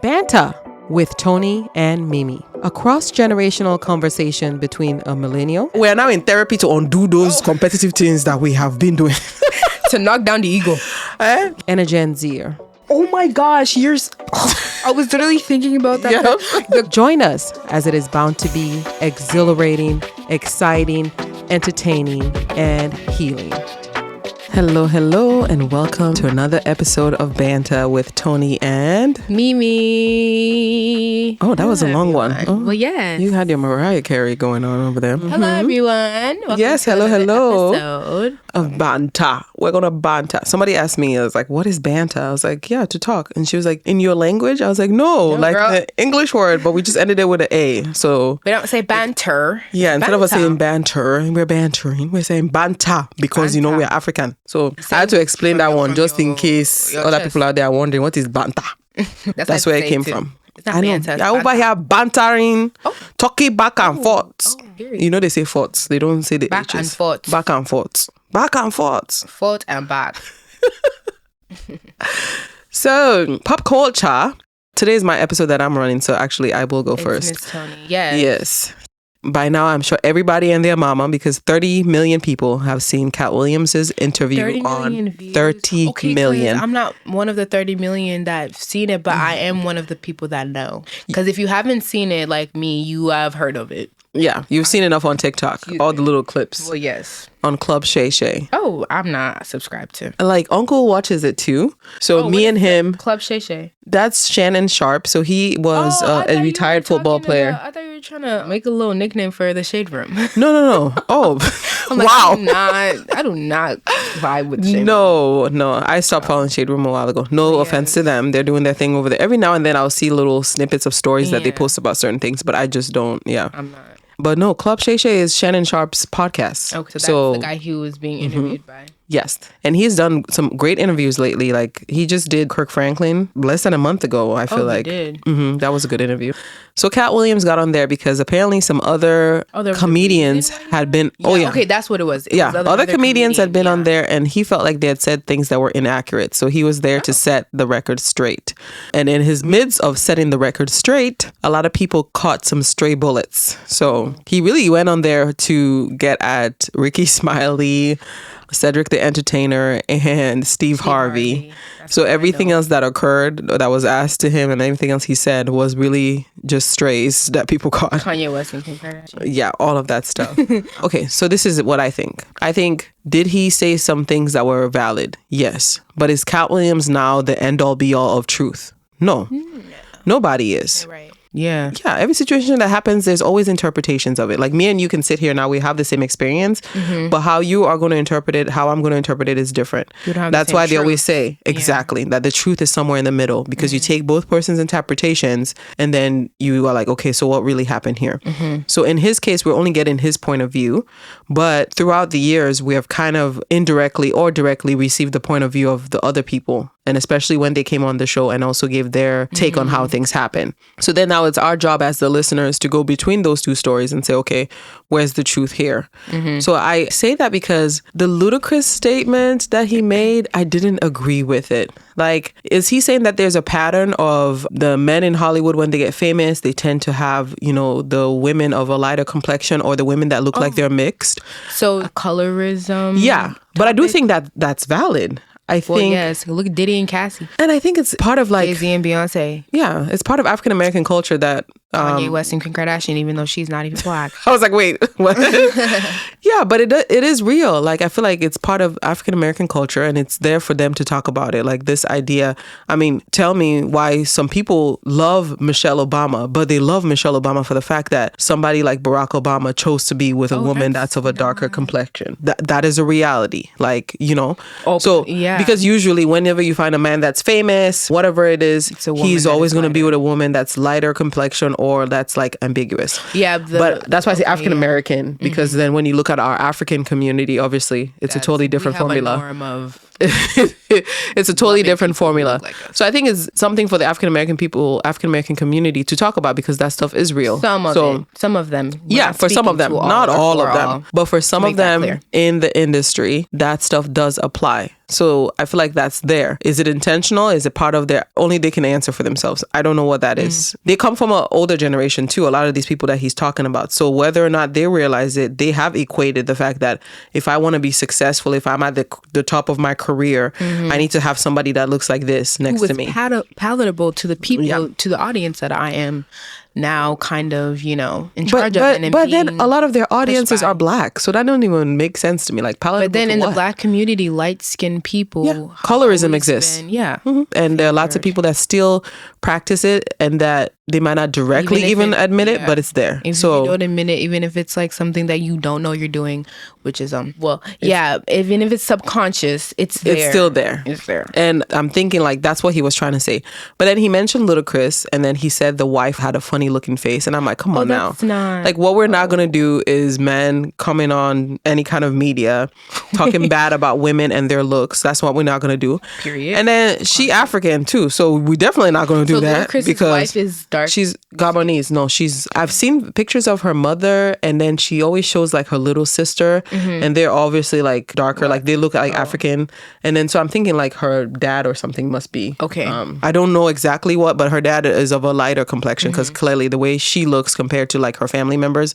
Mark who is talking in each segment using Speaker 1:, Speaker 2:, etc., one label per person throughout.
Speaker 1: Banta with Toni and Mimi. A cross-generational conversation between a millennial.
Speaker 2: We are now in therapy to undo those competitive things that we have been doing.
Speaker 3: To knock down the ego.
Speaker 1: And a Gen Zer.
Speaker 2: Oh my gosh,
Speaker 3: I was literally thinking about that.
Speaker 1: Yeah. Join us as it is bound to be exhilarating, exciting, entertaining, and healing. Hello, and welcome to another episode of Banta with Toni and
Speaker 3: Mimi.
Speaker 1: Oh, that was a long one. Oh,
Speaker 3: well, yes.
Speaker 1: You had your Mariah Carey going on over there.
Speaker 3: Hello, everyone. Welcome
Speaker 1: Yes,
Speaker 3: to
Speaker 1: hello.
Speaker 3: episode
Speaker 1: Of Banta. We're going to Banta. Somebody asked me, I was like, what is Banta? I was like, yeah, to talk. And she was like, in your language? I was like, no, like
Speaker 3: girl.
Speaker 1: the English word, but we just ended it with an A. So
Speaker 3: We don't say banter.
Speaker 1: yeah, instead of us
Speaker 3: Banta.
Speaker 1: saying banter, we're bantering. We're saying Banta because, you know,
Speaker 3: Banta.
Speaker 1: we're African. So I had to explain that one just in case
Speaker 3: your
Speaker 1: other
Speaker 3: chest.
Speaker 1: people out there are wondering, what is Banta? That's where it came from.
Speaker 3: It's not
Speaker 1: I know.
Speaker 3: banter, it's
Speaker 1: I over
Speaker 3: banta.
Speaker 1: here bantering, talking back and forth.
Speaker 3: period.
Speaker 1: You know they say forths. They don't say the
Speaker 3: Back and
Speaker 1: H's.
Speaker 3: forth.
Speaker 1: Back and forth. Back and forth.
Speaker 3: Forth and back.
Speaker 1: So, pop culture. Today is my episode that I'm running, so actually I will go
Speaker 3: It's
Speaker 1: first.
Speaker 3: Miss Toni. Yes.
Speaker 1: Yes. By now, I'm sure everybody and their mama, because 30 million people have seen Katt Williams' interview
Speaker 3: 30 million
Speaker 1: on
Speaker 3: views.
Speaker 1: 30
Speaker 3: Okay, 'cause
Speaker 1: million.
Speaker 3: I'm not one of the 30 million that have seen it, but I am one of the people that know. Because if you haven't seen it like me, you have heard of it.
Speaker 1: Yeah, you've seen enough on TikTok, all the little clips
Speaker 3: Well, yes.
Speaker 1: on Club Shay Shay.
Speaker 3: Oh, I'm not subscribed to.
Speaker 1: Like, Uncle watches it too. So me and him,
Speaker 3: Club Shay Shay.
Speaker 1: that's Shannon Sharp. So he was a retired football player.
Speaker 3: I thought you were trying to make a little nickname for the Shade Room.
Speaker 1: No. Oh,
Speaker 3: I'm like,
Speaker 1: wow.
Speaker 3: I do not vibe with Shade Room.
Speaker 1: No. I stopped following Shade Room a while ago. No offense to them. They're doing their thing over there. Every now and then I'll see little snippets of stories that they
Speaker 3: Yeah.
Speaker 1: post about certain things, but I just don't,
Speaker 3: I'm not.
Speaker 1: But no, Club Shay Shay is Shannon Sharp's podcast.
Speaker 3: Okay, so that's the guy who was being interviewed by.
Speaker 1: Yes. And he's done some great interviews lately. Like, he just did Kirk Franklin less than a month ago, I feel
Speaker 3: He
Speaker 1: like.
Speaker 3: did.
Speaker 1: That was a good interview. So Katt Williams got on there because apparently some other
Speaker 3: there was a
Speaker 1: comedians
Speaker 3: reason
Speaker 1: had been...
Speaker 3: Okay, that's what it was. It was
Speaker 1: other comedians had been
Speaker 3: yeah.
Speaker 1: on there, and he felt like they had said things that were inaccurate. So he was there to set the record straight. And in his midst of setting the record straight, a lot of people caught some stray bullets. So he really went on there to get at Ricky Smiley, Cedric the Entertainer, and Steve Harvey. So everything else that occurred, that was asked to him, and everything else he said was really just strays that people caught.
Speaker 3: Kanye West and Kim Kardashian.
Speaker 1: Yeah, all of that stuff. Okay, so this is what I think. I think, did he say some things that were valid? Yes. But is Katt Williams now the end-all be-all of truth? No. Nobody is.
Speaker 3: Right. Yeah.
Speaker 1: Yeah, every situation that happens, there's always interpretations of it. Like, me and you can sit here now, we have the same experience, but how you are going to interpret it, how I'm going to interpret it is different.
Speaker 3: You don't have the
Speaker 1: That's
Speaker 3: same
Speaker 1: why they
Speaker 3: truth.
Speaker 1: always say, exactly, that the truth is somewhere in the middle, because you take both persons' interpretations and then you are like, okay, so what really happened here? So in his case, we're only getting his point of view, but throughout the years, we have kind of indirectly or directly received the point of view of the other people. And especially when they came on the show and also gave their take on how things happen. So then now it's our job as the listeners to go between those two stories and say, okay, where's the truth here? So I say that because the ludicrous statement that he made, I didn't agree with it. Like, is he saying that there's a pattern of the men in Hollywood when they get famous, they tend to have, you know, the women of a lighter complexion or the women that look like they're mixed?
Speaker 3: So colorism.
Speaker 1: Yeah. But I do think that that's valid. I
Speaker 3: Well,
Speaker 1: think,
Speaker 3: yes. Look at Diddy and Cassie.
Speaker 1: and I think it's part of like,
Speaker 3: Jay-Z and Beyonce.
Speaker 1: yeah, it's part of African American culture that
Speaker 3: Kanye West and Kim Kardashian, even though she's not even black.
Speaker 1: I was like, wait, what? Yeah, but it is real. Like, I feel like it's part of African American culture, and it's there for them to talk about it. Like, this idea. I mean, tell me why some people love Michelle Obama, but they love Michelle Obama for the fact that somebody like Barack Obama chose to be with a woman that's of a darker complexion. That is a reality. Like, you know. So
Speaker 3: yeah.
Speaker 1: because usually whenever you find a man that's famous, whatever it is,
Speaker 3: a woman
Speaker 1: he's
Speaker 3: that
Speaker 1: always
Speaker 3: is
Speaker 1: going to be
Speaker 3: lighter.
Speaker 1: with a woman that's lighter complexion or that's like ambiguous.
Speaker 3: Yeah.
Speaker 1: But that's why I say African American, because then when you look at our African community, obviously it's a totally different
Speaker 3: we have
Speaker 1: formula.
Speaker 3: A norm of
Speaker 1: It's a totally different formula.
Speaker 3: like us.
Speaker 1: So I think it's something for the African American people, African American community to talk about, because that stuff is real.
Speaker 3: Some of them. We're
Speaker 1: Yeah,
Speaker 3: not
Speaker 1: for some of them,
Speaker 3: speaking to
Speaker 1: not all
Speaker 3: or
Speaker 1: of them,
Speaker 3: all.
Speaker 1: but for some of
Speaker 3: make that
Speaker 1: them
Speaker 3: clear.
Speaker 1: in the industry, that stuff does apply. So I feel like that's there. Is it intentional? Is it part of their, only they can answer for themselves. I don't know what that is. They come from an older generation too, a lot of these people that he's talking about. So whether or not they realize it, they have equated the fact that if I want to be successful, if I'm at the top of my career, I need to have somebody that looks like this next
Speaker 3: Who
Speaker 1: to
Speaker 3: was
Speaker 1: me.
Speaker 3: palatable to the people,
Speaker 1: Yeah.
Speaker 3: to the audience that I am now kind of, in charge of. And
Speaker 1: But then
Speaker 3: being
Speaker 1: a lot of their audiences
Speaker 3: by.
Speaker 1: are black, so that don't even make sense to me. Like palatable.
Speaker 3: But then
Speaker 1: to
Speaker 3: in
Speaker 1: what?
Speaker 3: the black community, light-skinned people...
Speaker 1: Yeah. Colorism exists.
Speaker 3: Yeah.
Speaker 1: And there are lots of people that still practice it, and that they might not directly even admit it, but it's there.
Speaker 3: If you don't admit it, even if it's like something that you don't know you're doing, which is even if it's subconscious, it's there.
Speaker 1: It's still there.
Speaker 3: It's there.
Speaker 1: And I'm thinking like that's what he was trying to say. But then he mentioned Ludacris, and then he said the wife had a funny looking face, and I'm like, come on now.
Speaker 3: that's not-
Speaker 1: Like what we're not gonna do is men coming on any kind of media talking bad about women and their looks. That's what we're not gonna do.
Speaker 3: Period.
Speaker 1: And then she African too, so we definitely not gonna do that
Speaker 3: Ludacris's
Speaker 1: because
Speaker 3: wife is dark.
Speaker 1: she's Gabonese. No, I've seen pictures of her mother, and then she always shows like her little sister, and they're obviously like darker, like they look like African. And then so I'm thinking like her dad or something must be.
Speaker 3: Okay.
Speaker 1: I don't know exactly what, but her dad is of a lighter complexion because clearly the way she looks compared to like her family members,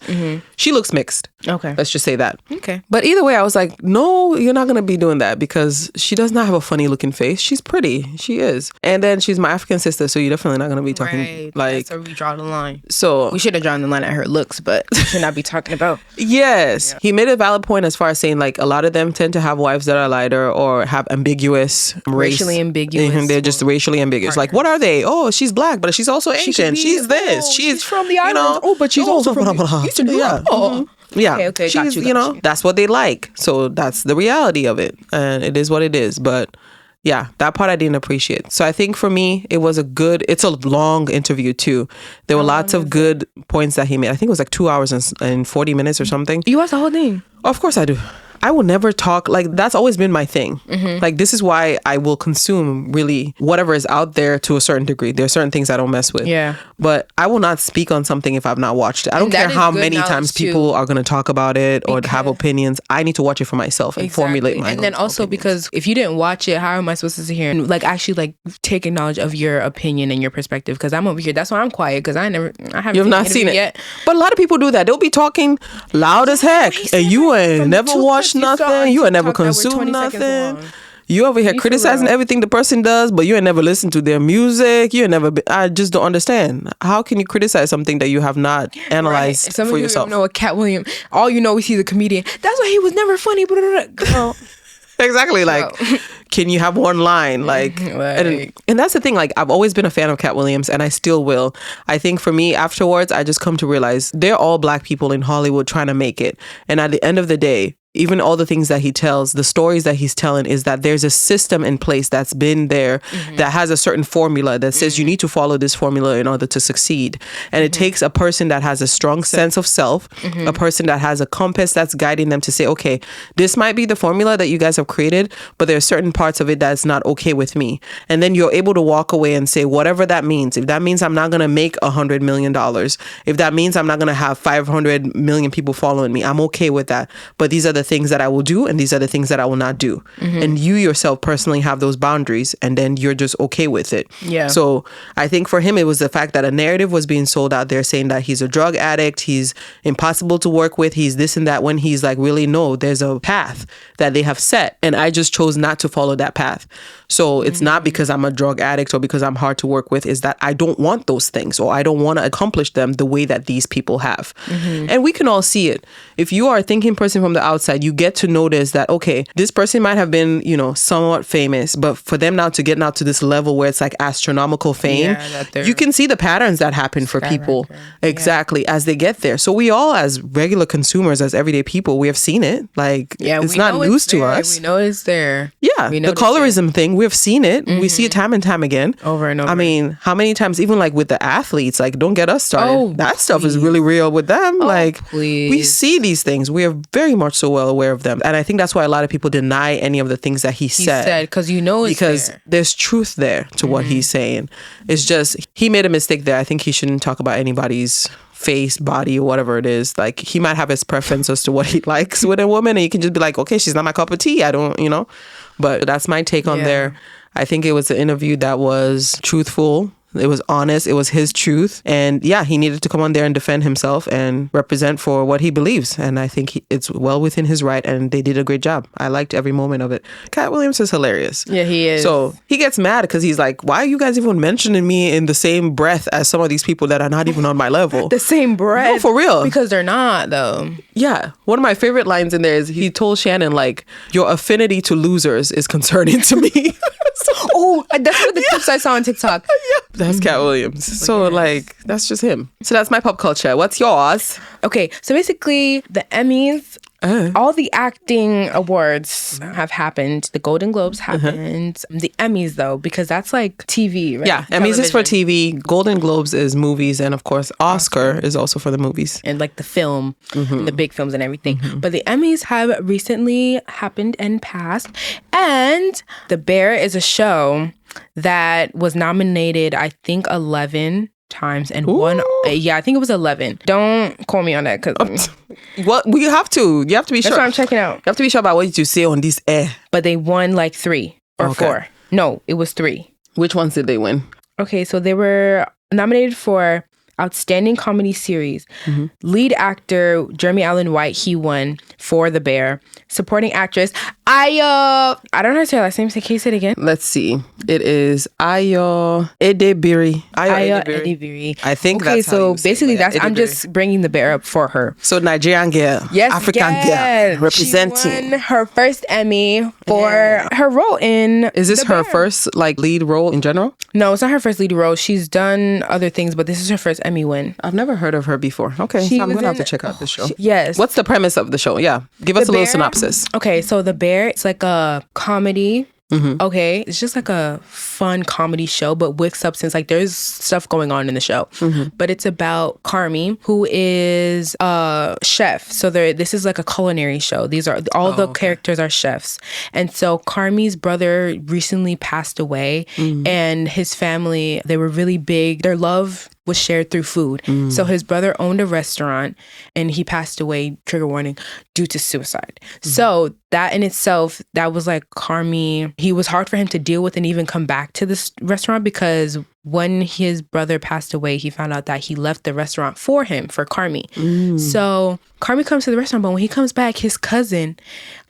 Speaker 1: she looks mixed.
Speaker 3: Okay.
Speaker 1: Let's just say that.
Speaker 3: Okay.
Speaker 1: But either way, I was like, no, you're not going to be doing that because she does not have a funny looking face. She's pretty. She is. And then she's my African sister, so you're definitely not going to be talking
Speaker 3: Right.
Speaker 1: like...
Speaker 3: That's where we draw the line.
Speaker 1: So...
Speaker 3: We should have drawn the line at her looks, but we should not be talking about...
Speaker 1: Yes. He made a valid point as far as saying like a lot of them tend to have wives that are lighter or have ambiguous
Speaker 3: Racially ambiguous.
Speaker 1: Mhm, they're just racially ambiguous. Like, what are they? Oh, she's black, but she's also Asian. She's this. She's
Speaker 3: from the islands.
Speaker 1: but she's also from
Speaker 3: Eastern Europe.
Speaker 1: Yeah.
Speaker 3: Oh.
Speaker 1: Yeah.
Speaker 3: Okay,
Speaker 1: she's,
Speaker 3: got you.
Speaker 1: that's what they like. So that's the reality of it. And it is what it is. But yeah, that part I didn't appreciate. So I think for me, it's a long interview too. There were lots of good points that he made. I think it was like 2 hours and 40 minutes or something.
Speaker 3: You watched the whole thing?
Speaker 1: Of course I do. I will never talk, like that's always been my thing. Like this is why I will consume really whatever is out there to a certain degree. There are certain things I don't mess with.
Speaker 3: Yeah.
Speaker 1: But I will not speak on something if I've not watched it. I don't
Speaker 3: And
Speaker 1: care
Speaker 3: that is
Speaker 1: how
Speaker 3: good
Speaker 1: many
Speaker 3: knowledge,
Speaker 1: times
Speaker 3: too.
Speaker 1: people are going to talk about it or have
Speaker 3: Because-
Speaker 1: opinions. I need to watch it for myself and formulate my
Speaker 3: And then
Speaker 1: own
Speaker 3: also
Speaker 1: opinions.
Speaker 3: because if you didn't watch it, how am I supposed to sit here and like actually like take knowledge of your opinion and your perspective? Because I'm over here. That's why I'm quiet because I haven't.
Speaker 1: You've not
Speaker 3: the
Speaker 1: seen
Speaker 3: interview
Speaker 1: it
Speaker 3: yet.
Speaker 1: But a lot of people do that. They'll be talking loud as heck, and you ain't
Speaker 3: From the
Speaker 1: never
Speaker 3: two
Speaker 1: watched
Speaker 3: clips you saw
Speaker 1: nothing.
Speaker 3: on
Speaker 1: You ain't never
Speaker 3: TikTok that were
Speaker 1: consumed
Speaker 3: 20 seconds
Speaker 1: nothing.
Speaker 3: long.
Speaker 1: You over here
Speaker 3: Be for
Speaker 1: criticizing
Speaker 3: real.
Speaker 1: everything the person does, but you ain't never listened to their music. You ain't never. I just don't understand. How can you criticize something that you have not analyzed
Speaker 3: Right. Some
Speaker 1: for
Speaker 3: of you
Speaker 1: yourself?
Speaker 3: don't know what Katt Williams. All you know is he's a comedian. That's why he was never funny. Girl.
Speaker 1: Exactly. Like, can you have one line? Like, and that's the thing. Like, I've always been a fan of Katt Williams, and I still will. I think for me, afterwards, I just come to realize they're all black people in Hollywood trying to make it. And at the end of the day, even all the things that he tells, the stories that he's telling is that there's a system in place that's been there that has a certain formula that says you need to follow this formula in order to succeed. And it takes a person that has a strong sense of self, a person that has a compass that's guiding them to say, okay, this might be the formula that you guys have created, but there are certain parts of it that's not okay with me. And then you're able to walk away and say, whatever that means, if that means I'm not going to make $100 million, if that means I'm not going to have 500 million people following me, I'm okay with that. But these are the things that I will do and these are the things that I will not do. And you yourself personally have those boundaries and then you're just okay with it.
Speaker 3: Yeah.
Speaker 1: So I think for him, it was the fact that a narrative was being sold out there saying that he's a drug addict, he's impossible to work with, he's this and that, when he's like, really, no, there's a path that they have set. And I just chose not to follow that path. So it's not because I'm a drug addict or because I'm hard to work with, is that I don't want those things or I don't want to accomplish them the way that these people have. And we can all see it. If you are a thinking person from the outside, you get to notice that, okay, this person might have been, somewhat famous, but for them now to get now to this level where it's like astronomical fame, you can see the patterns that happen for people. Exactly. As they get there. So we all, as regular consumers, as everyday people, we have seen it. Like, it's not news to us.
Speaker 3: We know it's there.
Speaker 1: Yeah.
Speaker 3: We know
Speaker 1: the colorism thing, we've seen it. We see it time and time again.
Speaker 3: Over and over.
Speaker 1: I mean, how many times, even like with the athletes, like don't get us started.
Speaker 3: Oh,
Speaker 1: that stuff is really real with them.
Speaker 3: Please.
Speaker 1: We see these things. We are very much so well aware of them. And I think that's why a lot of people deny any of the things that he said.
Speaker 3: Because it's
Speaker 1: there's truth there to what he's saying. It's just, he made a mistake there. I think he shouldn't talk about anybody's face, body, or whatever it is. Like, he might have his preference as to what he likes with a woman, and you can just be like, okay, she's not my cup of tea. I don't, But that's my take on there. I think it was an interview that was truthful. It was honest. It was his truth. And yeah, he needed to come on there and defend himself and represent for what he believes. And I think it's well within his right, and they did a great job. I liked every moment of it. Katt Williams is hilarious.
Speaker 3: Yeah, he is.
Speaker 1: So he gets mad because he's like, why are you guys even mentioning me in the same breath as some of these people that are not even on my level?
Speaker 3: The same breath?
Speaker 1: No, for real.
Speaker 3: Because they're not, though.
Speaker 1: Yeah. One of my favorite lines in there is he told Shannon, like, your affinity to losers is concerning to me.
Speaker 3: That's what the clips I saw on TikTok.
Speaker 1: That's Katt Williams. So, like, that's just him. So that's my pop culture. What's yours?
Speaker 3: Okay, so basically, the Emmys, all the acting awards have happened. The Golden Globes happened. The Emmys, though, because that's like TV, right?
Speaker 1: Yeah, Emmys is for TV. Golden Globes is movies. And, of course, Oscar is also for the movies.
Speaker 3: And, like, the film, and the big films and everything. But the Emmys have recently happened and passed. And The Bear is a show that was nominated, I think, 11 times and won. Yeah, I think it was 11. Don't call me on that because
Speaker 1: well, you have to be sure.
Speaker 3: That's what I'm checking out.
Speaker 1: You have to be sure about what you say on this air.
Speaker 3: But they won like 3 or 4. No, it was 3.
Speaker 1: Which ones did they win?
Speaker 3: Okay, so they were nominated for Outstanding Comedy Series. Lead actor Jeremy Allen White, he won for The Bear. Supporting actress I don't know how to say her last name. So can you say it again?
Speaker 1: Let's see. It is Ayo Edebiri.
Speaker 3: Ayo Edebiri.
Speaker 1: I think
Speaker 3: okay,
Speaker 1: that's how
Speaker 3: so
Speaker 1: you say
Speaker 3: basically
Speaker 1: it.
Speaker 3: I'm just bringing The Bear up for her.
Speaker 1: So Nigerian girl,
Speaker 3: yes,
Speaker 1: African girl, representing.
Speaker 3: She won her first Emmy for her role in.
Speaker 1: Is this
Speaker 3: The
Speaker 1: her
Speaker 3: Bear.
Speaker 1: first like lead role in general?
Speaker 3: No, it's not her first lead role. She's done other things, but this is her first Emmy win.
Speaker 1: I've never heard of her before. Okay, so I'm gonna have to check out this show.
Speaker 3: Yes.
Speaker 1: What's the premise of the show? Yeah, give us a little synopsis.
Speaker 3: Okay, so The Bear, it's like a comedy. Okay, it's just like a fun comedy show, but with substance. Like there's stuff going on in the show, but it's about Carmi, who is a chef. So this is like a culinary show. These are all the characters are chefs, and so Carmi's brother recently passed away, and his family, they were really big. Their love was shared through food. So his brother owned a restaurant and he passed away, trigger warning, due to suicide. So that in itself, that was like Carmi. He was hard for him to deal with and even come back to this restaurant because when his brother passed away, he found out that he left the restaurant for him, for Carmi. So Carmi comes to the restaurant, but when he comes back, his cousin,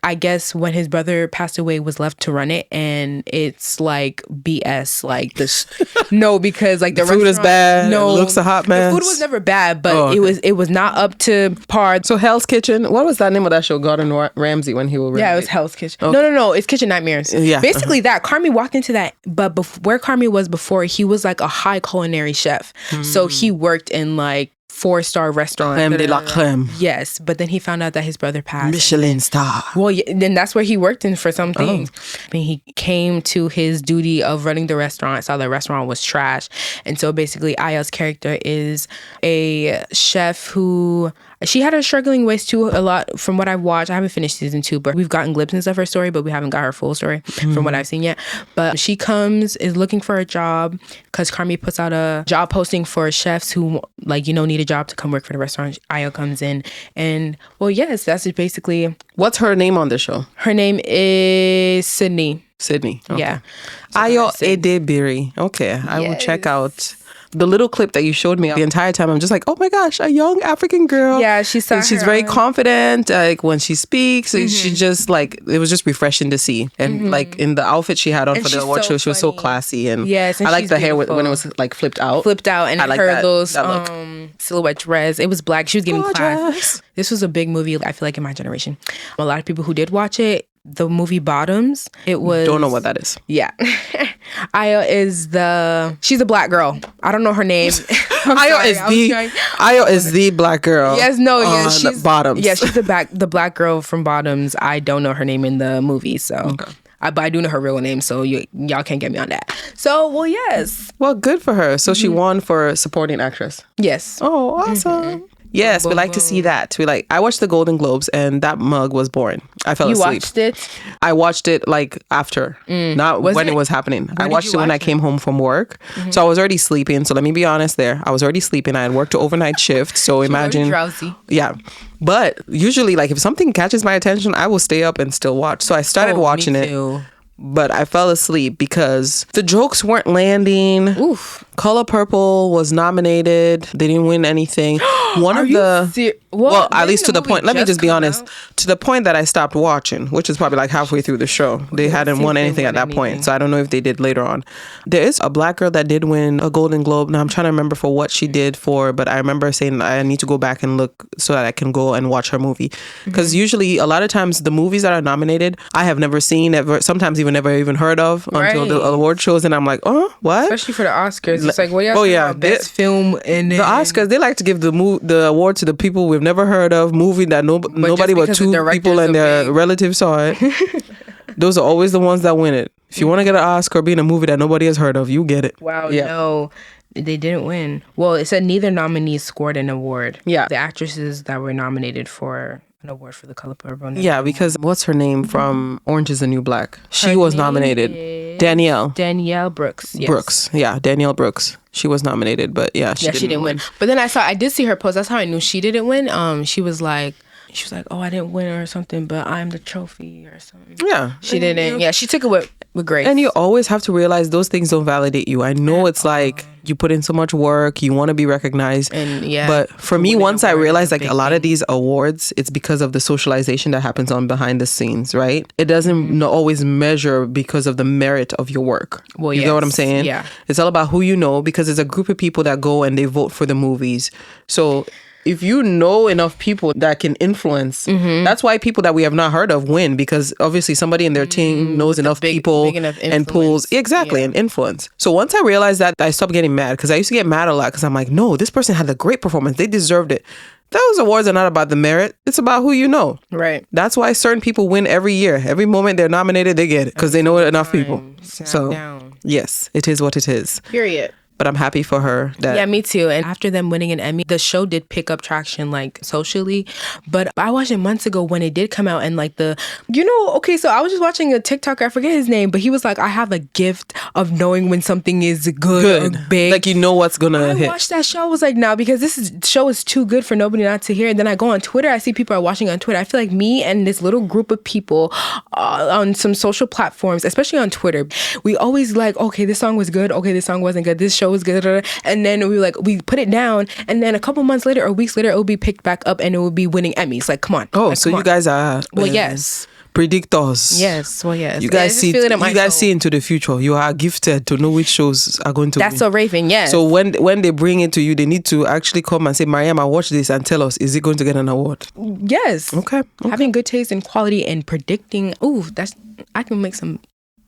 Speaker 3: I guess when his brother passed away, was left to run it, and it's like BS. Like this, no, because like the
Speaker 1: food is bad.
Speaker 3: No,
Speaker 1: it looks a hot mess.
Speaker 3: The food was never bad, but it was not up to par.
Speaker 1: So Hell's Kitchen. What was that name of that show? Gordon Ramsay when he was
Speaker 3: it was Hell's Kitchen. Okay. No, it's Kitchen Nightmares. Yeah, basically that Carmi walked into that, but where Carmi was before, he was like a high culinary chef. So he worked in like 4-star restaurant.
Speaker 1: Crème de la crème.
Speaker 3: Yes, but then he found out that his brother passed.
Speaker 1: Michelin star.
Speaker 3: Well, then that's where he worked in for some things. I mean, he came to his duty of running the restaurant, saw the restaurant was trash. And so basically, Aya's character is a chef who... She had a struggling ways too, a lot from what I've watched. I haven't finished season 2, but we've gotten glimpses of her story, but we haven't got her full story from what I've seen yet. But she is looking for a job because Carmi puts out a job posting for chefs who need a job to come work for the restaurant. Aya comes in and, well, yes, that's basically...
Speaker 1: What's her name on the show?
Speaker 3: Her name is Sydney.
Speaker 1: Okay.
Speaker 3: Yeah.
Speaker 1: Ayo Edebiri. Okay, I will check out... The little clip that you showed me the entire time, I'm just like, oh my gosh, a young African girl.
Speaker 3: Yeah, she's
Speaker 1: very confident. Like when she speaks, she just like, it was just refreshing to see. And like in the outfit she had on for the award show, she was so classy. And
Speaker 3: yes, and
Speaker 1: I like the hair when it was like flipped out.
Speaker 3: And her those silhouette dress. It was black. She was giving class. This was a big movie, I feel like, in my generation. A lot of people who did watch it, the movie Bottoms, it was...
Speaker 1: Don't know what that is.
Speaker 3: Yeah. Aya is she's a black girl. I don't know her name.
Speaker 1: Ayo is the black girl.
Speaker 3: Yes, she's
Speaker 1: Bottoms.
Speaker 3: Yeah, she's the black girl from Bottoms. I don't know her name in the movie, so But I do know her real name, so y'all can't get me on that. So, well, yes.
Speaker 1: Well, good for her. So she won for supporting actress.
Speaker 3: Yes.
Speaker 1: Oh, awesome. Yes, we like to see that. I watched the Golden Globes and that mug was boring. I fell asleep.
Speaker 3: You watched it?
Speaker 1: I watched it like after, not when it was happening. I watched it when I came home from work. So I was already sleeping. So let me be honest there. I was already sleeping. I had worked an overnight shift. So imagine.
Speaker 3: Drowsy.
Speaker 1: Yeah. But usually like if something catches my attention, I will stay up and still watch. So I started watching it. But I fell asleep because the jokes weren't landing.
Speaker 3: Oof.
Speaker 1: Color Purple was nominated. They didn't win anything. Well, at least to the point. Let me just be honest. To the point that I stopped watching, which is probably like halfway through the show. They hadn't won anything at that point. So I don't know if they did later on. There is a black girl that did win a Golden Globe. Now I'm trying to remember for what she did for, but I remember saying I need to go back and look so that I can go and watch her movie. Because usually a lot of times the movies that are nominated, I have never seen, sometimes never even heard of until the award shows. And I'm like, oh, what?
Speaker 3: Especially for the Oscars. It's like, what y'all about best film and
Speaker 1: the Oscars, they like to give the award to the people we've never heard of, movie that nobody but two people and their relatives saw it. Those are always the ones that win it. If you want to get an Oscar being a movie that nobody has heard of, you get it.
Speaker 3: Wow, no. They didn't win. Well, it said neither nominees scored an award.
Speaker 1: Yeah.
Speaker 3: The actresses that were nominated for an award for the Color Purple.
Speaker 1: Yeah, because what's her name from Orange is the New Black? She was nominated. Danielle Brooks.
Speaker 3: Yes.
Speaker 1: Brooks. Yeah, Danielle Brooks. She was nominated, but she didn't win.
Speaker 3: But then I did see her post. That's how I knew she didn't win. She was like, oh, I didn't win or something, but I'm the trophy or something.
Speaker 1: Yeah.
Speaker 3: She didn't. Yeah, she took it with grace.
Speaker 1: And you always have to realize those things don't validate you. I know it's like you put in so much work, you want to be recognized. But for me, once I realized like a lot of these awards, it's because of the socialization that happens on behind the scenes, right? It doesn't always measure because of the merit of your work. Well, you get what I'm saying?
Speaker 3: Yeah.
Speaker 1: It's all about who you know, because there's a group of people that go and they vote for the movies. So if you know enough people that can influence, that's why people that we have not heard of win, because obviously somebody in their team knows enough people and pulls and influence. So once I realized that, I stopped getting mad, because I used to get mad a lot because I'm like, no, this person had a great performance. They deserved it. Those awards are not about the merit. It's about who you know.
Speaker 3: Right.
Speaker 1: That's why certain people win every year. Every moment they're nominated, they get it because they know enough people. Yes, it is what it is.
Speaker 3: Period.
Speaker 1: But I'm happy for her.
Speaker 3: Yeah, me too. And after them winning an Emmy, the show did pick up traction like socially. But I watched it months ago when it did come out, and like so I was just watching a TikToker, I forget his name, but he was like, I have a gift of knowing when something is good. Or big.
Speaker 1: Like you know what's gonna hit.
Speaker 3: I watched that show, I was like, nah, because this show is too good for nobody not to hear. And then I go on Twitter, I see people are watching on Twitter. I feel like me and this little group of people on some social platforms, especially on Twitter, we always like, okay, this song was good, okay, this song wasn't good, this show was good, and then we put it down, and then a couple months later or weeks later it will be picked back up and it will be winning Emmys. Like, come on.
Speaker 1: Oh, so you guys are
Speaker 3: yes,
Speaker 1: predictors.
Speaker 3: Yes, well, yes.
Speaker 1: You guys see into the future. You are gifted to know which shows are going to
Speaker 3: That's so Raven, yes.
Speaker 1: So when they bring it to you, they need to actually come and say, Mariam, I watched this, and tell us, is it going to get an award?
Speaker 3: Yes.
Speaker 1: Okay.
Speaker 3: Having good taste and quality and predicting, I can make some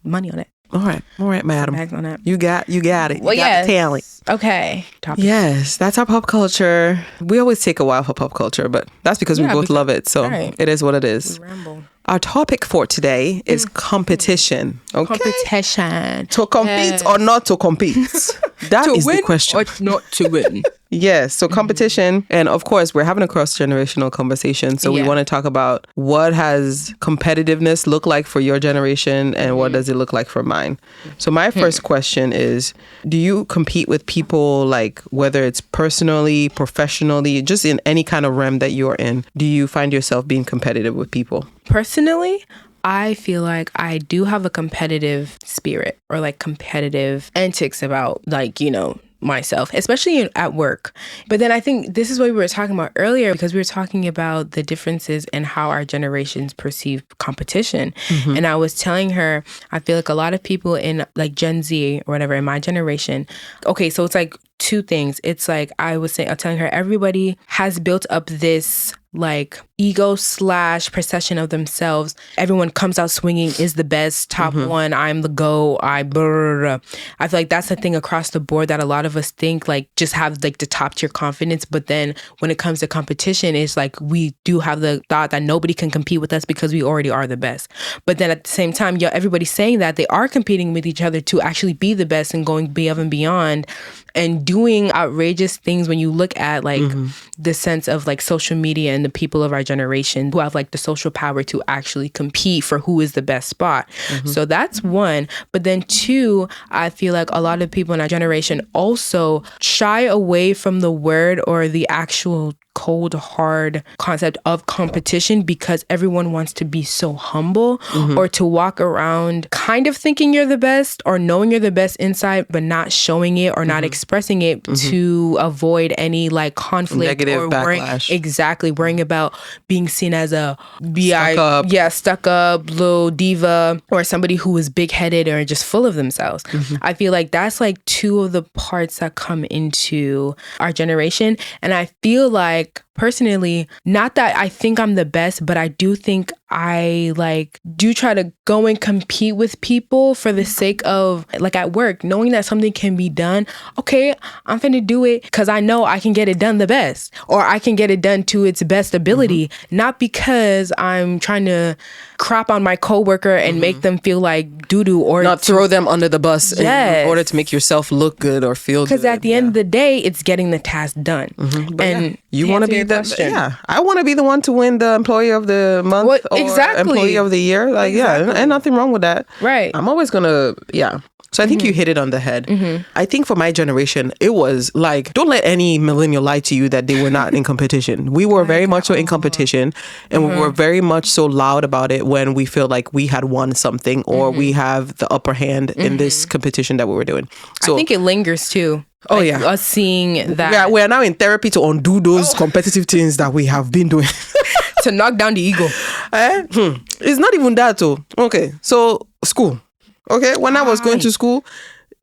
Speaker 3: money on it.
Speaker 1: All right, madam.
Speaker 3: On that.
Speaker 1: You got it.
Speaker 3: Well,
Speaker 1: you got the talent.
Speaker 3: Okay. Topic.
Speaker 1: Yes, that's our pop culture. We always take a while for pop culture, but that's because we both love it. So it is what it is.
Speaker 3: Ramble.
Speaker 1: Our topic for today is competition. Okay?
Speaker 3: Competition.
Speaker 1: To compete or not to compete? That is the question.
Speaker 3: Or not to win.
Speaker 1: Yes, so competition. And of course, we're having a cross-generational conversation. So we want to talk about what has competitiveness look like for your generation and what does it look like for mine. So my first question is, do you compete with people, like whether it's personally, professionally, just in any kind of realm that you're in? Do you find yourself being competitive with people?
Speaker 3: Personally, I feel like I do have a competitive spirit, or like competitive antics about myself, especially at work. But then I think this is what we were talking about earlier, because we were talking about the differences in how our generations perceive competition. And I was telling her, I feel like a lot of people in like Gen Z or whatever in my generation, okay, so it's like two things. It's like I was telling her, everybody has built up this like ego / perception of themselves. Everyone comes out swinging, is the best, top one, I'm the go, I feel like that's the thing across the board that a lot of us think, like just have like the top tier confidence. But then when it comes to competition, it's like we do have the thought that nobody can compete with us because we already are the best. But then at the same time, everybody's saying that they are competing with each other to actually be the best and going above and beyond and doing outrageous things when you look at like the sense of like social media and the people of our generation who have like the social power to actually compete for who is the best spot. So that's one. But then two, I feel like a lot of people in our generation also shy away from the word or the actual cold, hard concept of competition because everyone wants to be so humble or to walk around kind of thinking you're the best or knowing you're the best inside, but not showing it or not expressing it to avoid any like conflict
Speaker 1: negative
Speaker 3: or
Speaker 1: backlash.
Speaker 3: Worrying about being seen as a stuck up little diva or somebody who is big headed or just full of themselves. I feel like that's like two of the parts that come into our generation. And I feel like personally, not that I think I'm the best, but I do think I like do try to go and compete with people for the sake of like at work, knowing that something can be done. Okay, I'm finna do it because I know I can get it done the best or I can get it done to its best ability, not because I'm trying to crap on my coworker and make them feel like doo-doo or
Speaker 1: not throw them under the bus in order to make yourself look good or feel good.
Speaker 3: Because at the end of the day, it's getting the task done. And
Speaker 1: you want to be I want to be the one to win the employee of the month or employee of the year. Like, and nothing wrong with that.
Speaker 3: Right.
Speaker 1: I'm always going to, So I think you hit it on the head. I think for my generation, it was like, don't let any millennial lie to you that they were not in competition. We were very much so in competition and we were very much so loud about it when we feel like we had won something or we have the upper hand in this competition that we were doing. So
Speaker 3: I think it lingers too.
Speaker 2: Oh,
Speaker 3: like,
Speaker 2: yeah.
Speaker 3: Us seeing that.
Speaker 2: Yeah, we are now in therapy to undo those competitive things that we have been doing.
Speaker 3: To knock down the ego.
Speaker 2: It's not even that, though. Okay, so school. Okay, when I was going to school,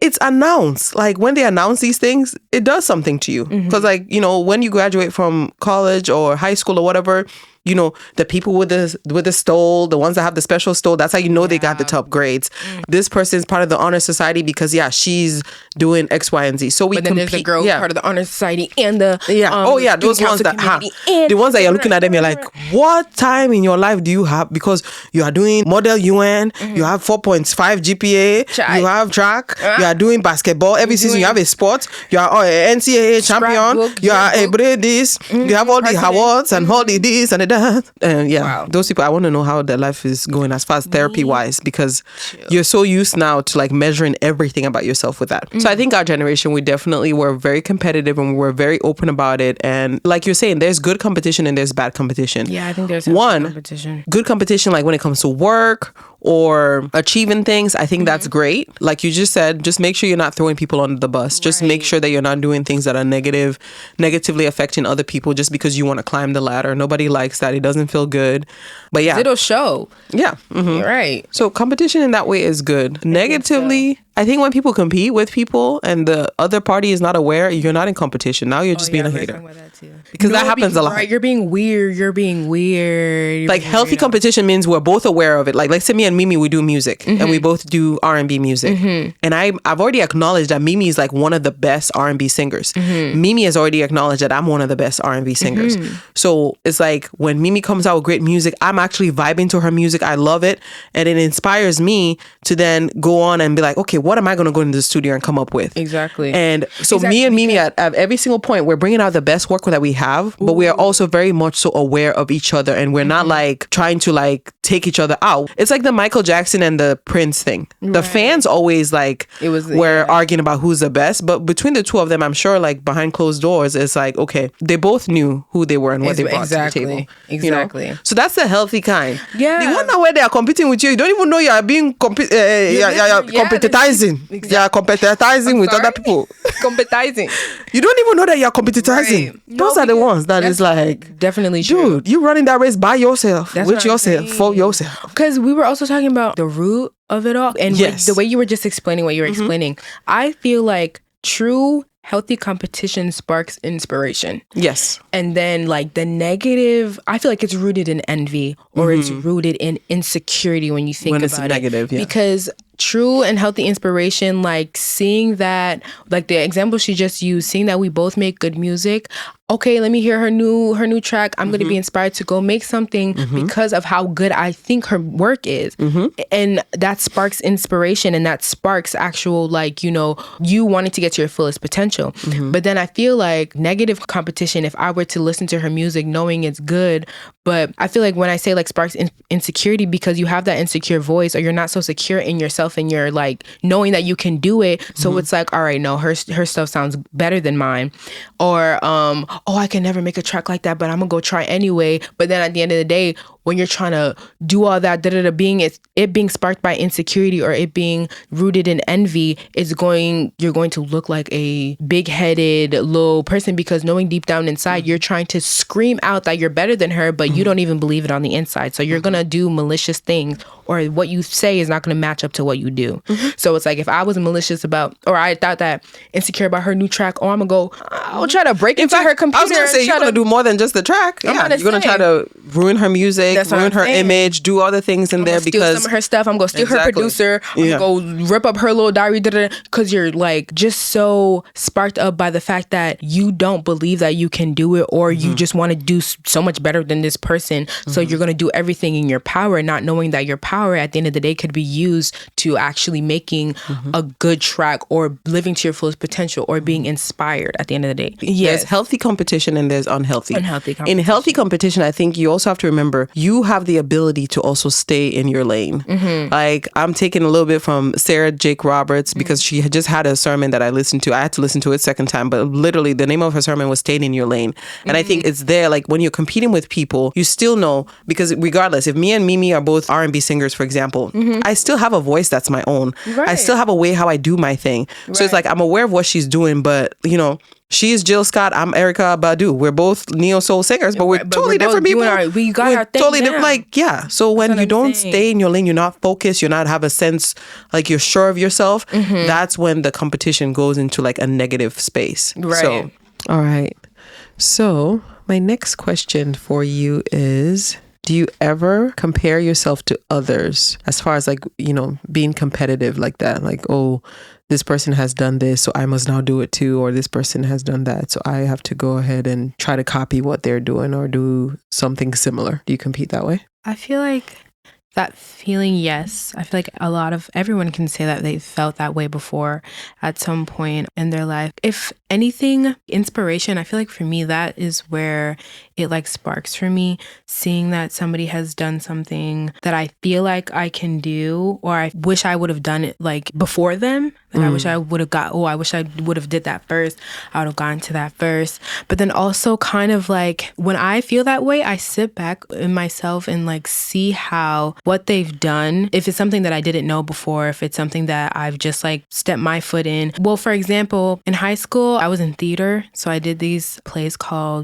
Speaker 2: it's announced. Like, when they announce these things, it does something to you. Because, like, you know, when you graduate from college or high school or whatever, you know, the people with the stole, the ones that have the special stole, that's how you know they got the top grades. This person's part of the honor society because, she's doing X, Y, and Z. So we
Speaker 3: But then there's the girl part of the honor society and the
Speaker 1: those ones that the ones that you're looking at them, you're like, what time in your life do you have? Because you are doing model UN, you have 4.5 GPA, you have track, you are doing basketball every season, you have a sport, you are NCAA champion, you are a this, you have all the awards and all the this and the that. Those people, I want to know how their life is going as far as therapy wise, because you're so used now to like measuring everything about yourself with that. So I think our generation, we definitely were very competitive and we were very open about it. And like you're saying, there's good competition and there's bad competition.
Speaker 3: Yeah, I think there's competition.
Speaker 1: Good competition, like when it comes to work or achieving things, I think that's great. Like you just said, just make sure you're not throwing people under the bus. Just make sure that you're not doing things that are negatively affecting other people just because you want to climb the ladder. Nobody likes that. It doesn't feel good. But
Speaker 3: it'll show.
Speaker 1: Yeah.
Speaker 3: You're right.
Speaker 1: So competition in that way is good. Negatively, I think when people compete with people and the other party is not aware, you're not in competition. Now you're just being a hater. Because that happens a lot.
Speaker 3: Right, you're being weird.
Speaker 1: Like healthy competition means we're both aware of it. Like let's say me and Mimi, we do music and we both do R&B music. And I've already acknowledged that Mimi is like one of the best R&B singers. Mimi has already acknowledged that I'm one of the best R&B singers. So it's like when Mimi comes out with great music, I'm actually vibing to her music. I love it. And it inspires me to then go on and be like, okay, what am I going to go into the studio and come up with?
Speaker 3: Exactly.
Speaker 1: And so me and Mimi at every single point, we're bringing out the best work that we have, but we are also very much so aware of each other. And we're not like trying to like take each other out. It's like the Michael Jackson and the Prince thing. The fans always like were arguing about who's the best. But between the two of them, I'm sure like behind closed doors, it's like, okay, they both knew who they were and what they brought to the table.
Speaker 3: Exactly.
Speaker 1: You know? So that's the healthy kind.
Speaker 3: Yeah.
Speaker 2: The one now where they are competing with you don't even know you are being competitizing.
Speaker 3: Exactly.
Speaker 2: You are competitizing with other people.
Speaker 3: Competizing.
Speaker 2: You don't even know that you are competitizing.
Speaker 3: Right.
Speaker 2: Those are the ones that is like,
Speaker 3: definitely true.
Speaker 2: Dude, you running that race by yourself, with yourself, for yourself.
Speaker 3: Because we were also talking about the root of it all. And the way you were just explaining what you were explaining, I feel like true healthy competition sparks inspiration.
Speaker 2: Yes.
Speaker 3: And then like the negative, I feel like it's rooted in envy or it's rooted in insecurity when you think about it.
Speaker 2: When it's negative, yeah.
Speaker 3: Because true and healthy inspiration, like seeing that, like the example she just used, seeing that we both make good music. Okay, let me hear her new track. I'm going to be inspired to go make something because of how good I think her work is. And that sparks inspiration and that sparks actual, like, you know, you wanting to get to your fullest potential. But then I feel like negative competition, if I were to listen to her music knowing it's good, but I feel like when I say like sparks insecurity, because you have that insecure voice or you're not so secure in yourself and you're like knowing that you can do it. So it's like, all right, no, her stuff sounds better than mine. Or, oh, I can never make a track like that, but I'm gonna go try anyway. But then at the end of the day, when you're trying to do all that, it being sparked by insecurity or it being rooted in envy, you're going to look like a big-headed little person, because knowing deep down inside, you're trying to scream out that you're better than her, but you don't even believe it on the inside. So you're gonna do malicious things, or what you say is not gonna match up to what you do. So it's like, if I was malicious about, or I thought that insecure about her new track, oh, I'll try to break into her computer.
Speaker 2: I was gonna say, you're gonna do more than just the track. You're gonna try to ruin her music, ruin her image, do all the things in there, because
Speaker 3: steal some of her stuff. I'm gonna steal her producer. I'm gonna go rip up her little diary, because you're like just so sparked up by the fact that you don't believe that you can do it, or you just want to do so much better than this person. So you're gonna do everything in your power, not knowing that your power at the end of the day could be used to actually making a good track, or living to your fullest potential, or being inspired at the end of the day.
Speaker 2: There's healthy competition and there's unhealthy.
Speaker 3: Competition.
Speaker 2: In healthy competition, I think you also have to remember you have the ability to also stay in your lane. Like, I'm taking a little bit from Sarah Jake Roberts, because she had just had a sermon that I listened to. I had to listen to it second time, but literally the name of her sermon was Staying in Your Lane. And I think it's there, like when you're competing with people, you still know, because regardless, if me and Mimi are both R&B singers, for example, I still have a voice that's my own. I still have a way how I do my thing. So it's like, I'm aware of what she's doing, but you know, she's Jill Scott, I'm Erykah Badu. We're both neo-soul singers, but we're totally different people.
Speaker 3: We got our thing
Speaker 2: totally
Speaker 3: now.
Speaker 2: different. Like, yeah. So when you don't stay in your lane, you're not focused, you're not have a sense, like you're sure of yourself, that's when the competition goes into like a negative space.
Speaker 3: Right.
Speaker 2: So, all right. So my next question for you is, do you ever compare yourself to others as far as like, you know, being competitive like that? Like, oh, this person has done this, so I must now do it too. Or this person has done that, so I have to go ahead and try to copy what they're doing or do something similar. Do you compete that way?
Speaker 3: I feel like that feeling, yes. I feel like everyone can say that they felt that way before at some point in their life. If anything, inspiration, I feel like for me, that is where it like sparks for me, seeing that somebody has done something that I feel like I can do, or I wish I would have done it like before them. Like I wish I would have I wish I would have did that first. I would have gone to that first. But then also kind of like when I feel that way, I sit back in myself and like see how what they've done, if it's something that I didn't know before, if it's something that I've just like stepped my foot in. Well, for example, in high school, I was in theater. So I did these plays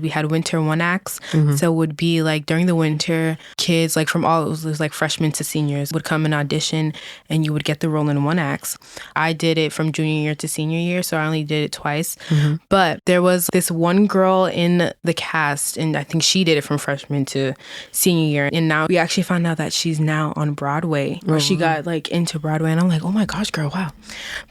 Speaker 3: we had winter one acts. So it would be like during the winter, kids like from all, it was like freshmen to seniors would come and audition, and you would get the role in one acts. I did it from junior year to senior year, so I only did it twice. But there was this one girl in the cast, and I think she did it from freshman to senior year. And now we actually found out that she's now on Broadway, or she got like into Broadway. And I'm like, oh my gosh, girl, wow.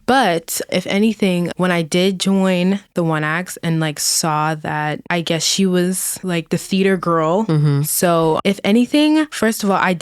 Speaker 3: But if anything, when I did join the one acts and like saw that, I guess she was like the theater girl. So if anything, first of all, I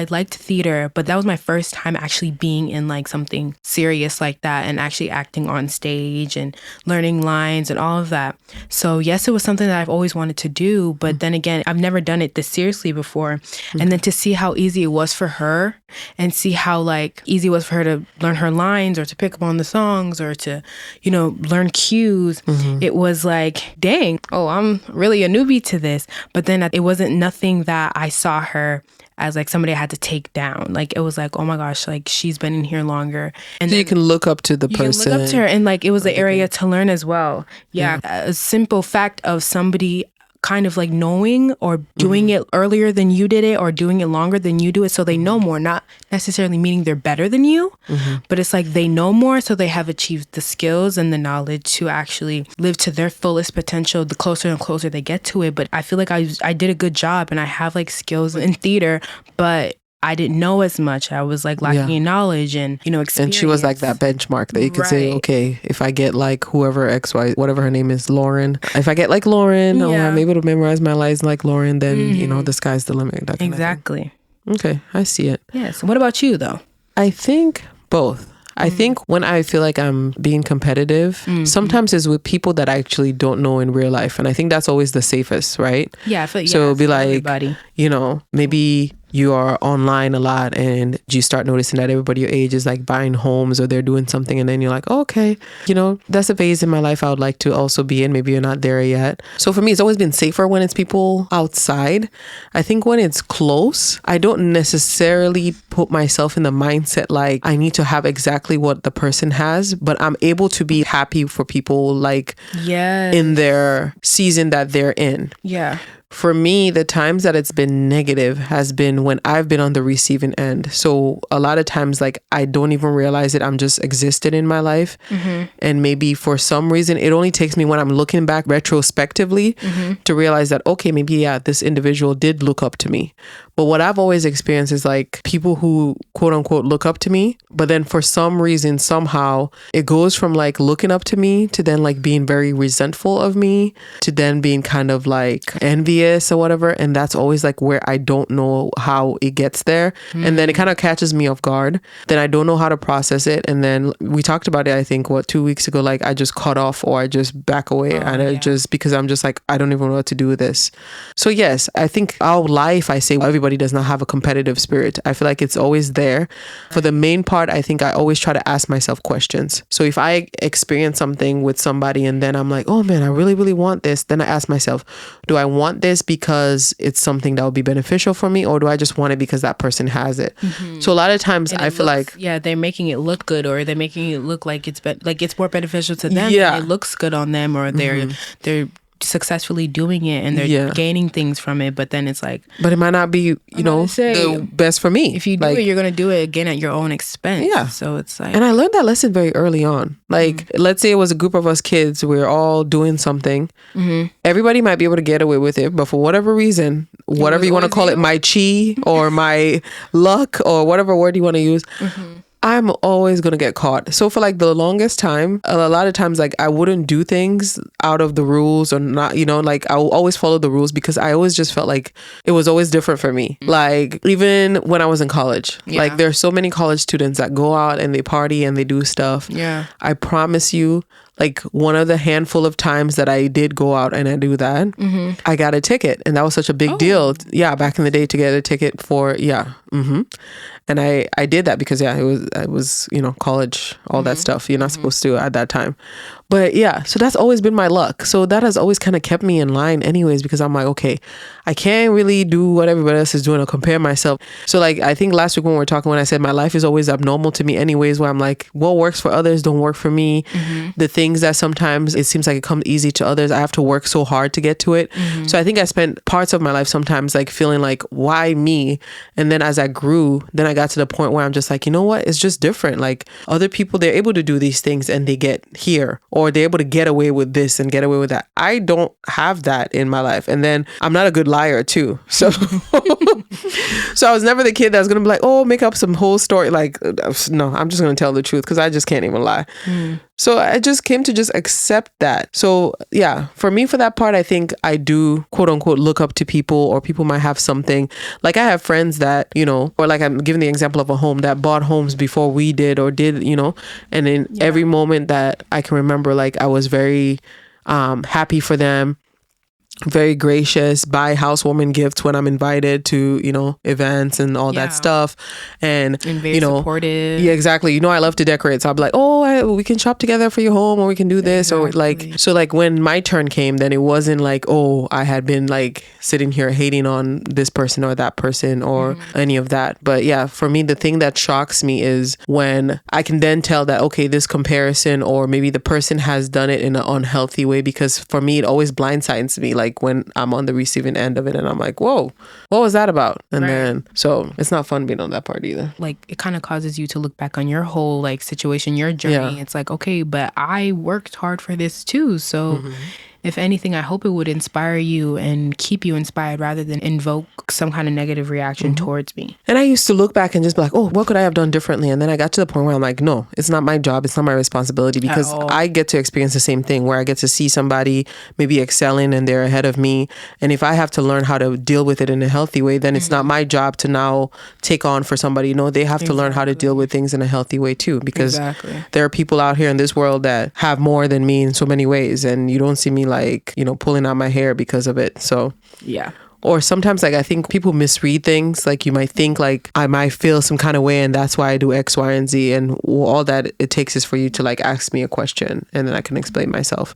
Speaker 3: liked theater, but that was my first time actually being in like something serious like that and actually acting on stage and learning lines and all of that. So yes, it was something that I've always wanted to do, but then again, I've never done it this seriously before. And then to see how easy it was for her, and see how like easy it was for her to learn her lines or to pick up on the songs or to, you know, learn cues. It was like, dang, oh, I'm really a newbie to this. But then it wasn't nothing that I saw her as like somebody I had to take down. Like it was like, oh my gosh, like she's been in here longer. And
Speaker 2: so you can look up to the person.
Speaker 3: You can look up to her, and like it was an area to learn as well. Yeah, a simple fact of somebody kind of like knowing or doing it earlier than you did it or doing it longer than you do it, so they know more, not necessarily meaning they're better than you, but it's like they know more, so they have achieved the skills and the knowledge to actually live to their fullest potential the closer and closer they get to it. But I feel like I did a good job and I have like skills in theater, but I didn't know as much. I was like lacking in knowledge and, experience.
Speaker 2: And she was like that benchmark that you could say, okay, if I get like whoever XY, whatever her name is, Lauren, if I get like Lauren, or I'm able to memorize my lines like Lauren, then, the sky's the limit. That kind
Speaker 3: exactly.
Speaker 2: of thing. Okay, I see it.
Speaker 3: Yeah. So what about you though?
Speaker 2: I think both. I think when I feel like I'm being competitive, sometimes it's with people that I actually don't know in real life. And I think that's always the safest, right?
Speaker 3: Yeah, I feel
Speaker 2: so it'll be like,
Speaker 3: everybody.
Speaker 2: Maybe you are online a lot and you start noticing that everybody your age is like buying homes or they're doing something, and then you're like, oh, okay, that's a phase in my life I would like to also be in. Maybe you're not there yet. So for me, it's always been safer when it's people outside. I think when it's close, I don't necessarily put myself in the mindset like I need to have exactly what the person has, but I'm able to be happy for people like in their season that they're in.
Speaker 3: Yeah.
Speaker 2: For me, the times that it's been negative has been when I've been on the receiving end. So a lot of times, like, I don't even realize it. I'm just existed in my life. And maybe for some reason, it only takes me when I'm looking back retrospectively to realize that, okay, maybe, this individual did look up to me. But what I've always experienced is like people who quote unquote look up to me, but then for some reason, somehow it goes from like looking up to me to then like being very resentful of me to then being kind of like envious or whatever. And that's always like where I don't know how it gets there. And then it kind of catches me off guard. Then I don't know how to process it. And then we talked about it, I think, 2 weeks ago, like I just cut off or I just back away just because I'm just like, I don't even know what to do with this. So yes, I think I'll lie if I say everybody does not have a competitive spirit. I feel like it's always there. For the main part, I think I always try to ask myself questions. So if I experience something with somebody and then I'm like, oh man, I really, really want this, then I ask myself, do I want this because it's something that will be beneficial for me, or do I just want it because that person has it? So a lot of times I feel like
Speaker 3: they're making it look good, or they're making it look like it's more beneficial to them. And it looks good on them, or they're successfully doing it and they're gaining things from it, but then it's like,
Speaker 2: but it might not be the best for me.
Speaker 3: If you do it, you're going to do it again at your own expense. So it's like,
Speaker 2: and I learned that lesson very early on. Like let's say it was a group of us kids, we're all doing something, everybody might be able to get away with it, but for whatever reason, whatever you want to call it, my chi or my luck or whatever word you want to use, I'm always going to get caught. So for like the longest time, a lot of times, like I wouldn't do things out of the rules or not, like I will always follow the rules because I always just felt like it was always different for me. Like even when I was in college, like there are so many college students that go out and they party and they do stuff. I promise you, like one of the handful of times that I did go out and I do that, I got a ticket, and that was such a big deal. Yeah, back in the day to get a ticket for and I did that because it was college, all that stuff you're not supposed to at that time. But so that's always been my luck. So that has always kind of kept me in line anyways, because I'm like, okay, I can't really do what everybody else is doing or compare myself. So like, I think last week when we were talking, when I said my life is always abnormal to me anyways, where I'm like, what works for others don't work for me. The things that sometimes it seems like it comes easy to others, I have to work so hard to get to it. So I think I spent parts of my life sometimes like feeling like, why me? And then as I grew, then I got to the point where I'm just like, you know what? It's just different. Like other people, they're able to do these things and they get here, or they're able to get away with this and get away with that. I don't have that in my life. And then I'm not a good liar too. So, so I was never the kid that's going to be like, oh, make up some whole story. Like, no, I'm just going to tell the truth because I just can't even lie. So I just came to just accept that. So for me, for that part, I think I do quote unquote look up to people, or people might have something. Like I have friends that, or like I'm giving the example of a home that bought homes before we did or did, and in every moment that I can remember, like I was very happy for them. Very gracious, buy housewarming gifts when I'm invited to, events and all that stuff. And
Speaker 3: very supportive.
Speaker 2: Yeah, exactly. I love to decorate. So I'll be like, oh, we can shop together for your home, or we can do this. Or like, so like when my turn came, then it wasn't like, oh, I had been like sitting here hating on this person or that person or any of that. But for me, the thing that shocks me is when I can then tell that, okay, this comparison, or maybe the person has done it in an unhealthy way, because for me, it always blindsides me. Like, like when I'm on the receiving end of it and I'm like, whoa, what was that about? And then, so it's not fun being on that part either.
Speaker 3: Like it kind of causes you to look back on your whole like situation, your journey. It's like, okay, but I worked hard for this too. So if anything, I hope it would inspire you and keep you inspired rather than invoke some kind of negative reaction towards me.
Speaker 2: And I used to look back and just be like, oh, what could I have done differently? And then I got to the point where I'm like, no, it's not my job. It's not my responsibility, because I get to experience the same thing where I get to see somebody maybe excelling and they're ahead of me. And if I have to learn how to deal with it in a healthy way, then it's not my job to now take on for somebody. No, they have to learn how to deal with things in a healthy way too, because there are people out here in this world that have more than me in so many ways. And you don't see me like, you know, pulling out my hair because of it. So
Speaker 3: yeah.
Speaker 2: Or sometimes like I think people misread things. Like you might think like I might feel some kind of way and that's why I do X, Y, and Z. And all that it takes is for you to like ask me a question and then I can explain myself.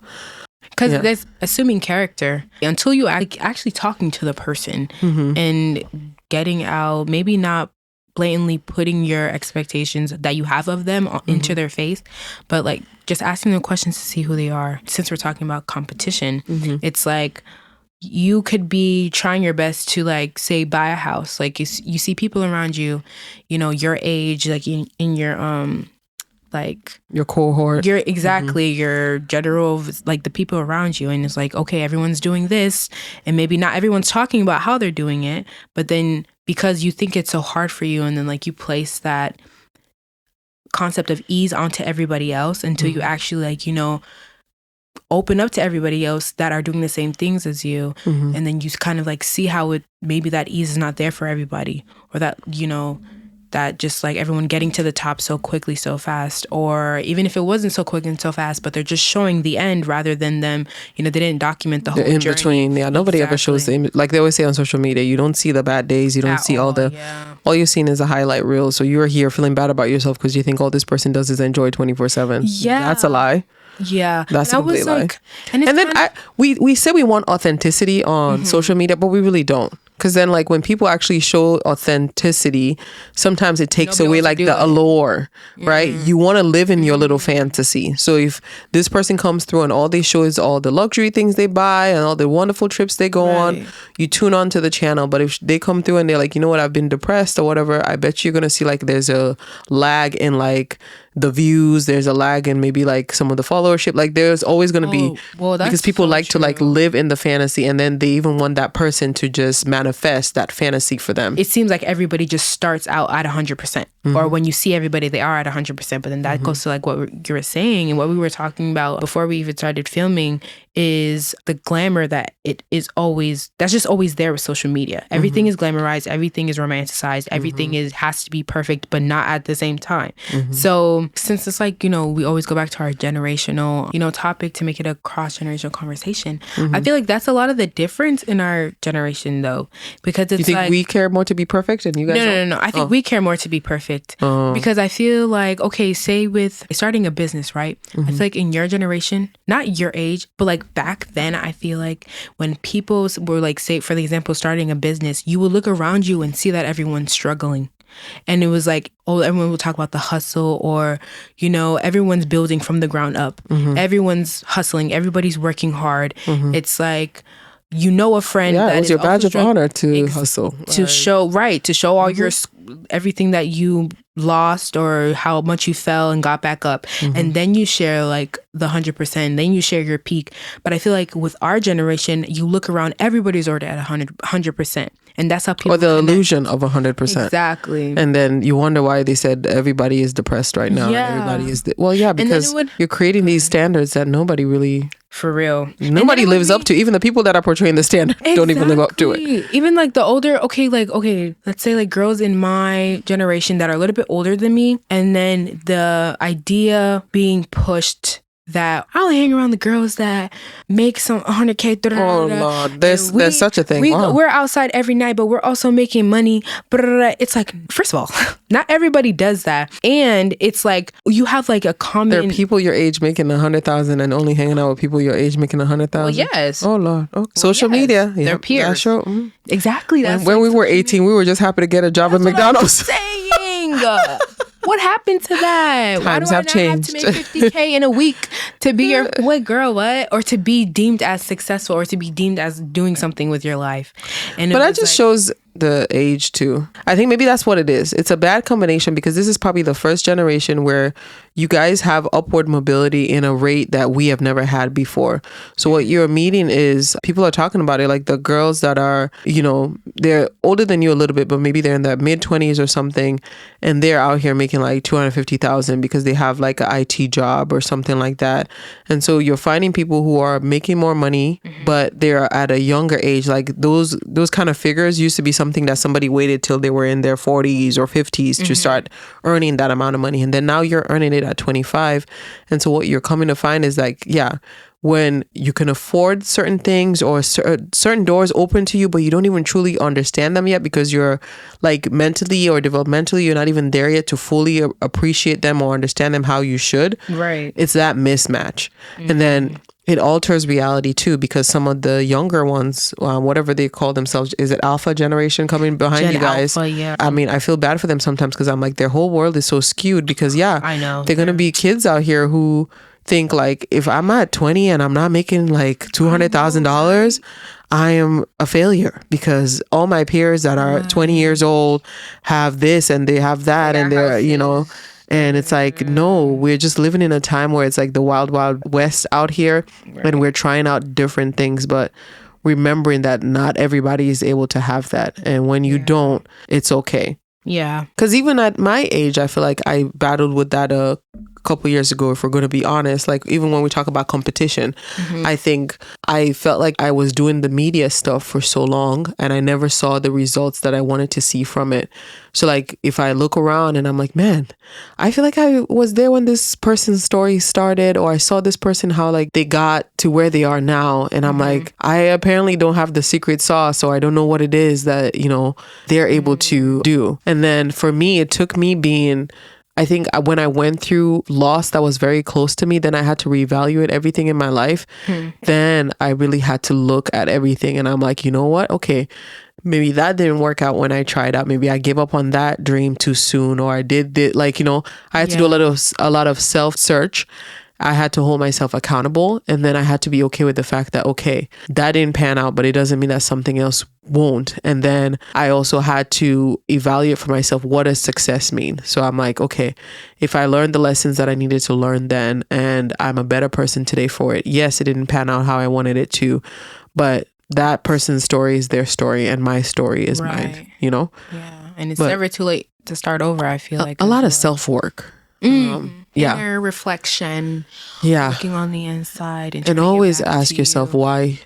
Speaker 3: Because there's assuming character until you actually talking to the person and getting out, maybe not blatantly putting your expectations that you have of them into their face, but like just asking them questions to see who they are. Since we're talking about competition, it's like you could be trying your best to like say buy a house. Like you see people around you, you know, your age, like in your like
Speaker 2: your cohort,
Speaker 3: your your general, like the people around you, and it's like, okay, everyone's doing this and maybe not everyone's talking about how they're doing it, but then because you think it's so hard for you and then like you place that concept of ease onto everybody else until you actually like, you know, open up to everybody else that are doing the same things as you, and then you kind of like see how it maybe that ease is not there for everybody, or that, you know, that just like everyone getting to the top so quickly, so fast, or even if it wasn't so quick and so fast, but they're just showing the end rather than them, you know, they didn't document the whole
Speaker 2: in
Speaker 3: journey.
Speaker 2: between. Yeah, nobody ever shows the like they always say on social media, you don't see the bad days, you don't see all the all you're seeing is a highlight reel. So you're here feeling bad about yourself because you think all this person does is enjoy 24/7.
Speaker 3: Yeah,
Speaker 2: that's a lie.
Speaker 3: Yeah,
Speaker 2: that's a complete lie. And
Speaker 3: then
Speaker 2: we say we want authenticity on social media, but we really don't. Because then, like, when people actually show authenticity, sometimes it takes away, like, the allure, right? You want to live in your little fantasy. So if this person comes through and all they show is all the luxury things they buy and all the wonderful trips they go on, you tune on to the channel. But if they come through and they're like, you know what, I've been depressed or whatever, I bet you're going to see, like, there's a lag in, like, the views, there's a lag in maybe like some of the followership. Like there's always going to be, because people like to like live in the fantasy, and then they even want that person to just manifest that fantasy for them.
Speaker 3: It seems like everybody just starts out at 100%, or when you see everybody, they are at 100%. But then that goes to like what you were saying and what we were talking about before we even started filming, is the glamour that it is always, that's just always there with social media. Everything is glamorized, everything is romanticized, everything has to be perfect, but not at the same time. So since it's like, you know, we always go back to our generational, you know, topic to make it a cross-generational conversation, I feel like that's a lot of the difference in our generation though, because it's
Speaker 2: you think
Speaker 3: like
Speaker 2: we care more to be perfect and you guys
Speaker 3: no. I think we care more to be perfect, because I feel like, okay, say with starting a business, right? I feel like in your generation, not your age, but like back then, I feel like when people were like, say for the example, starting a business, you would look around you and see that everyone's struggling. And it was like, oh, everyone will talk about the hustle, or, you know, everyone's building from the ground up. Everyone's hustling. Everybody's working hard. It's like, you know, a friend that
Speaker 2: it was your badge of honor to hustle.
Speaker 3: To show all your everything that you lost or how much you fell and got back up. And then you share like the 100%, then you share your peak. But I feel like with our generation, you look around, everybody's already at 100%. And that's how people...
Speaker 2: Or the illusion of 100%.
Speaker 3: Exactly.
Speaker 2: And then you wonder why they said everybody is depressed right now.
Speaker 3: Yeah.
Speaker 2: And everybody is... because you're creating these standards that nobody really...
Speaker 3: For real.
Speaker 2: Nobody lives up to. Even the people that are portraying the standard don't even live up to it.
Speaker 3: Even like the older... Okay, let's say like girls in my generation that are a little bit older than me. And then the idea being pushed that I'll hang around the girls that make some 100K.
Speaker 2: Oh Lord, there's such a thing.
Speaker 3: We're outside every night, but we're also making money. It's like, first of all, not everybody does that, and it's like you have like a common.
Speaker 2: There are people your age making 100,000 and only hanging out with people your age making 100,000.
Speaker 3: Well, yes.
Speaker 2: Oh Lord. Okay. Social media.
Speaker 3: They're peers.
Speaker 2: Yeah, sure.
Speaker 3: Exactly. That's
Speaker 2: when we were 18, we were just happy to get a job at McDonald's.
Speaker 3: That's what I'm saying. What happened to that?
Speaker 1: Times have changed.
Speaker 3: Have to make $50K in a week to be your what girl? What or to be deemed as successful or to be deemed as doing something with your life? And
Speaker 1: but that just shows the age too. I think maybe that's what it is. It's a bad combination because this is probably the first generation where you guys have upward mobility in a rate that we have never had before. So what you're meeting is people are talking about it, like the girls that are, you know, they're older than you a little bit, but maybe they're in their mid-20s or something, and they're out here making like $250,000 because they have like an IT job or something like that. And so you're finding people who are making more money, but they're at a younger age. Like those kind of figures used to be something that somebody waited till they were in their 40s or 50s to start earning that amount of money. And then now you're earning it at 25. And so what you're coming to find is like, yeah, when you can afford certain things or certain doors open to you, but you don't even truly understand them yet because you're like mentally or developmentally, you're not even there yet to fully appreciate them or understand them how you should.
Speaker 3: Right.
Speaker 1: It's that mismatch. And then it alters reality too, because some of the younger ones, whatever they call themselves, is it alpha generation coming behind
Speaker 3: Gen
Speaker 1: you guys?
Speaker 3: Alpha, yeah.
Speaker 1: I mean, I feel bad for them sometimes because I'm like, their whole world is so skewed because
Speaker 3: I know.
Speaker 1: they're going to be kids out here who think like, if I'm at 20 and I'm not making like $200,000, I am a failure because all my peers that are 20 years old have this and they have that and they're, you know, and it's like, no, we're just living in a time where it's like the wild, wild west out here and we're trying out different things, but remembering that not everybody is able to have that. And when you don't, it's okay.
Speaker 3: Yeah.
Speaker 1: Because even at my age, I feel like I battled with that a couple years ago, if we're going to be honest. Like even when we talk about competition, I think I felt like I was doing the media stuff for so long and I never saw the results that I wanted to see from it. So like if I look around and I'm like, man, I feel like I was there when this person's story started, or I saw this person how like they got to where they are now, and I'm like, I apparently don't have the secret sauce, or I don't know what it is that, you know, they're able to do. And then for me, it took me being, I think when I went through loss that was very close to me, then I had to reevaluate everything in my life. Then I really had to look at everything and I'm like, you know what? Okay, maybe that didn't work out when I tried out. Maybe I gave up on that dream too soon, or I did like, you know, I had to do a lot of self-search. I had to hold myself accountable, and then I had to be okay with the fact that, okay, that didn't pan out, but it doesn't mean that something else won't. And then I also had to evaluate for myself, what does success mean? So I'm like, okay, if I learned the lessons that I needed to learn then, and I'm a better person today for it. Yes, it didn't pan out how I wanted it to, but that person's story is their story and my story is mine, you know?
Speaker 3: Yeah. And it's never too late to start over, I feel like.
Speaker 1: A lot of self-work.
Speaker 3: Inner reflection, looking on the inside, and
Speaker 1: always ask yourself why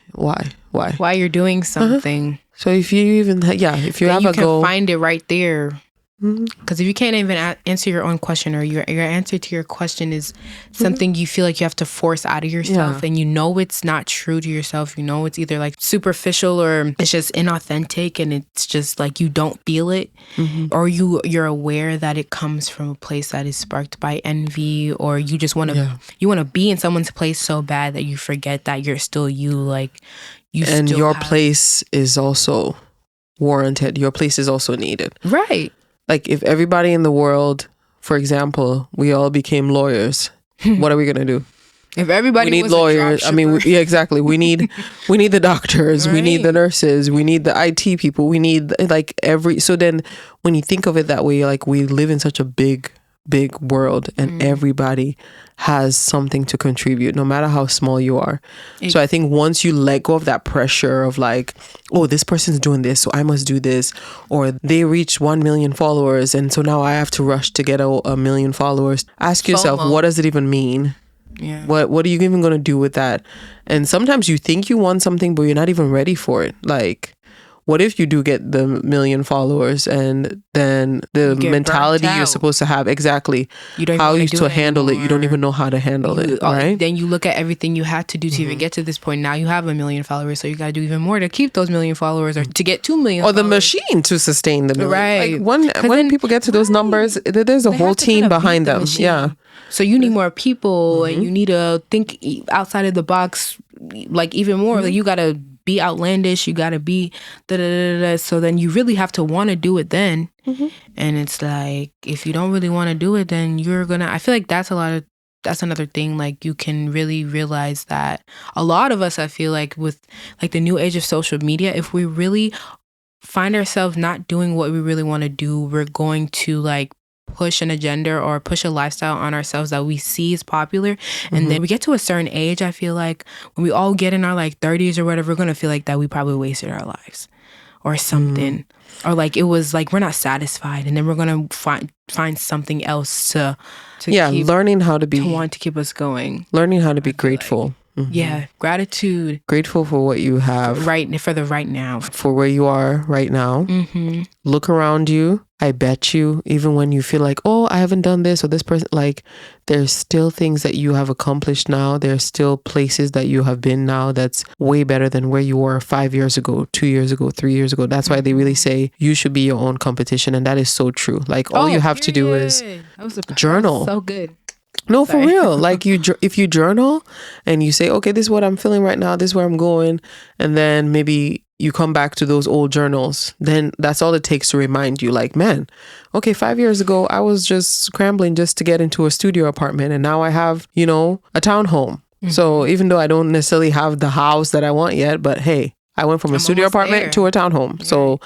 Speaker 3: you're doing something.
Speaker 1: So if you even if you
Speaker 3: then
Speaker 1: have
Speaker 3: you
Speaker 1: a
Speaker 3: can
Speaker 1: goal,
Speaker 3: find it right there. Because if you can't even answer your own question, or your answer to your question is something you feel like you have to force out of yourself, and you know it's not true to yourself, you know it's either like superficial or it's just inauthentic, and it's just like you don't feel it, or you're aware that it comes from a place that is sparked by envy, or you just want to be in someone's place so bad that you forget that you're still you, like you
Speaker 1: and
Speaker 3: still
Speaker 1: your place is also warranted. Your place is also needed,
Speaker 3: right?
Speaker 1: Like if everybody in the world, for example, we all became lawyers, what are we going to do?
Speaker 3: If everybody
Speaker 1: we need lawyers, I mean, exactly. We need the doctors, we need the nurses, we need the IT people, we need like so then when you think of it that way, like we live in such a big world, and everybody has something to contribute, no matter how small you are. So I think once you let go of that pressure of like, oh, this person's doing this, so I must do this, or they reach 1 million followers, and so now I have to rush to get a million followers. Ask yourself, what does it even mean? Yeah. What are you even going to do with that? And sometimes you think you want something, but you're not even ready for it. Like, what if you do get the 1 million followers, and then the mentality you're supposed to have, exactly,
Speaker 3: you don't
Speaker 1: how you to handle it, you don't even know how to handle it, right?
Speaker 3: Then you look at everything you had to do to even get to this point. Now you have 1 million followers, so you got to do even more to keep those 1 million followers, or to get 2 million
Speaker 1: or
Speaker 3: followers.
Speaker 1: the machine to sustain the million.
Speaker 3: Right.
Speaker 1: Like when people get to those numbers, there's a whole team behind them. Yeah.
Speaker 3: So you need more people, and you need to think outside of the box, like even more. Like you got to be outlandish. You got to be da-da-da-da. So then you really have to want to do it then. And it's like, if you don't really want to do it, then you're going to, I feel like that's another thing. Like, you can really realize that a lot of us, I feel like, with like the new age of social media, if we really find ourselves not doing what we really want to do, we're going to like push an agenda or push a lifestyle on ourselves that we see is popular. And then we get to a certain age, I feel like when we all get in our like 30s or whatever, we're going to feel like that we probably wasted our lives or something. Or like it was like we're not satisfied, and then we're going to find something else to keep,
Speaker 2: learning how to be,
Speaker 3: to want to keep us going.
Speaker 2: Learning how to be grateful.
Speaker 3: Yeah, gratitude.
Speaker 2: Grateful for what you have.
Speaker 3: For the right now.
Speaker 2: For where you are right now. Look around you. I bet you, even when you feel like, oh, I haven't done this or this person, like, there's still things that you have accomplished now. There's still places that you have been now that's way better than where you were 5 years ago, 2 years ago, 3 years ago. That's why they really say you should be your own competition. And that is so true. Like, all you have to do is journal.
Speaker 3: So good.
Speaker 2: No, for real. Like, if you journal and you say, okay, this is what I'm feeling right now, this is where I'm going, and then maybe you come back to those old journals, then that's all it takes to remind you, like, man, okay, 5 years ago, I was just scrambling just to get into a studio apartment, and now I have, a townhome. So even though I don't necessarily have the house that I want yet, but hey, I went from a studio apartment to a townhome. Right. So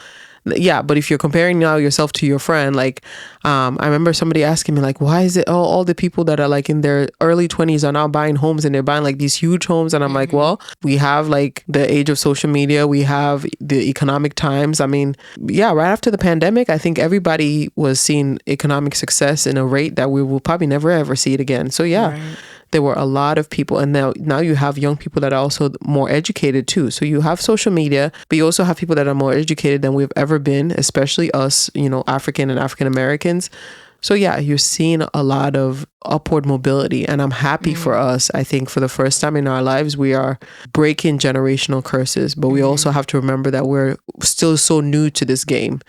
Speaker 2: yeah, but if you're comparing now yourself to your friend, like, I remember somebody asking me, like, why is it all the people that are like in their early 20s are now buying homes, and they're buying like these huge homes? And I'm like, well, we have like the age of social media. We have the economic times. I mean, yeah, right after the pandemic, I think everybody was seeing economic success in a rate that we will probably never ever see it again. So yeah. Right. There were a lot of people, and now you have young people that are also more educated too. So you have social media, but you also have people that are more educated than we've ever been, especially us, African and African Americans. So yeah, you're seeing a lot of upward mobility, and I'm happy for us. I think for the first time in our lives, we are breaking generational curses, but we also have to remember that we're still so new to this game.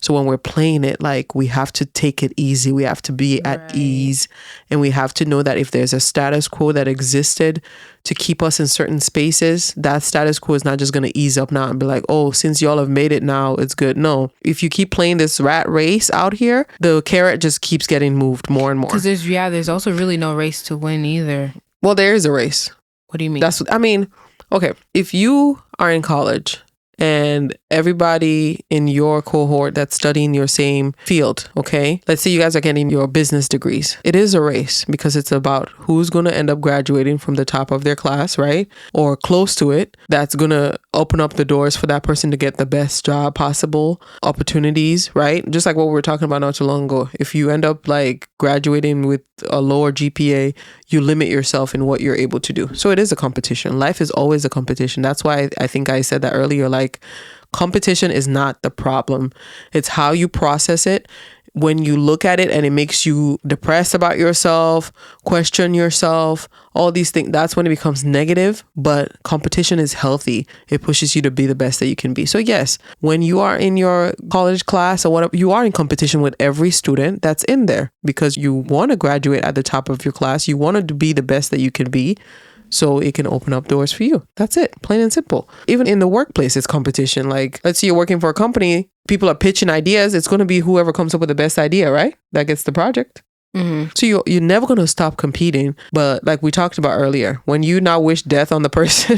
Speaker 2: So when we're playing it, like, we have to take it easy. We have to be at ease. And we have to know that if there's a status quo that existed to keep us in certain spaces, that status quo is not just going to ease up now and be like, oh, since y'all have made it now, it's good. No, if you keep playing this rat race out here, the carrot just keeps getting moved more and more.
Speaker 3: Because there's also really no race to win either.
Speaker 2: Well, there is a race.
Speaker 3: What do you mean?
Speaker 2: Okay, if you are in college and everybody in your cohort that's studying your same field, okay? Let's say you guys are getting your business degrees. It is a race because it's about who's going to end up graduating from the top of their class, right? Or close to it. That's going to open up the doors for that person to get the best job possible, opportunities, right? Just like what we were talking about not too long ago. If you end up like graduating with a lower GPA, you limit yourself in what you're able to do. So it is a competition. Life is always a competition. That's why I think I said that earlier, like, competition is not the problem. It's how you process it. When you look at it and it makes you depressed about yourself, question yourself, all these things, that's when it becomes negative. But competition is healthy. It pushes you to be the best that you can be. So yes, when you are in your college class or whatever, you are in competition with every student that's in there because you want to graduate at the top of your class. You want to be the best that you can be. So it can open up doors for you. That's it. Plain and simple. Even in the workplace, it's competition. Like, let's say you're working for a company, people are pitching ideas. It's going to be whoever comes up with the best idea, right? That gets the project. So you're never going to stop competing. But like we talked about earlier, when you now wish death on the person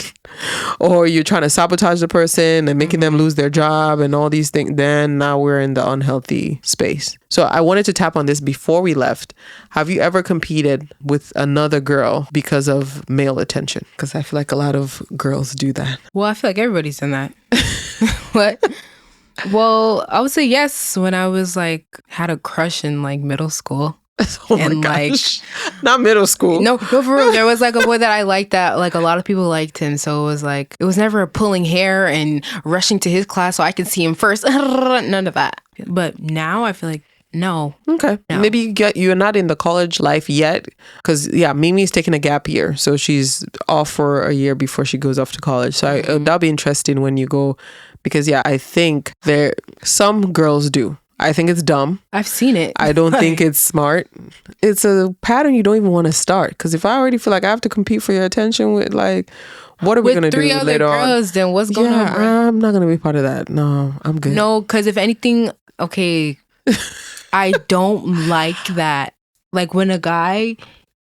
Speaker 2: or you're trying to sabotage the person and making them lose their job and all these things, then now we're in the unhealthy space. So I wanted to tap on this before we left. Have you ever competed with another girl because of male attention? Because I feel like a lot of girls do that.
Speaker 3: Well, I feel like everybody's done that. What? Well, I would say yes when I was like, had a crush in like middle school.
Speaker 2: Oh my gosh. Like, not middle school.
Speaker 3: No, for real. There was like a boy that I liked that like a lot of people liked him. So it was like, it was never pulling hair and rushing to his class so I can see him first. None of that. But now I feel like, no.
Speaker 2: Okay. No. Maybe you're not in the college life yet. Because yeah, Mimi's taking a gap year. So she's off for a year before she goes off to college. So that'll be interesting when you go. Because yeah, I think some girls do. I think it's dumb.
Speaker 3: I've seen it.
Speaker 2: I don't think it's smart. It's a pattern you don't even want to start. Because if I already feel like I have to compete for your attention with like, what are we going to do later on? With 3 other girls,
Speaker 3: then what's going on?
Speaker 2: I'm not going to be part of that. No, I'm good.
Speaker 3: No, because if anything, okay, I don't like that. Like when a guy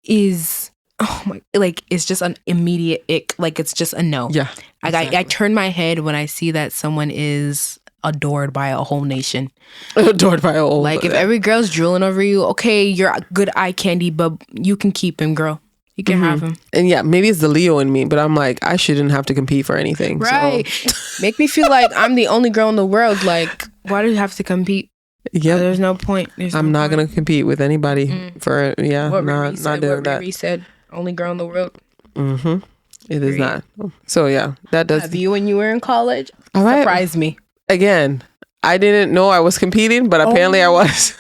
Speaker 3: is, oh my, like it's just an immediate ick. Like it's just a no.
Speaker 2: Yeah.
Speaker 3: Exactly. I turn my head when I see that someone is adored by a whole nation.
Speaker 2: Adored by a whole.
Speaker 3: Like if every girl's drooling over you, okay, you're good eye candy, but you can keep him, girl. You can have him.
Speaker 2: And yeah, maybe it's the Leo in me, but I'm like, I shouldn't have to compete for anything.
Speaker 3: Right. So. Make me feel like I'm the only girl in the world. Like, why do you have to compete?
Speaker 2: Yeah.
Speaker 3: There's no point.
Speaker 2: I'm not going to compete with anybody for, not doing that.
Speaker 3: Riri said, only girl in the world.
Speaker 2: Mm-hmm. It is not. So yeah, that does.
Speaker 3: Have you when you were in college?
Speaker 2: Right.
Speaker 3: Surprised me.
Speaker 2: Again, I didn't know I was competing, but apparently I was.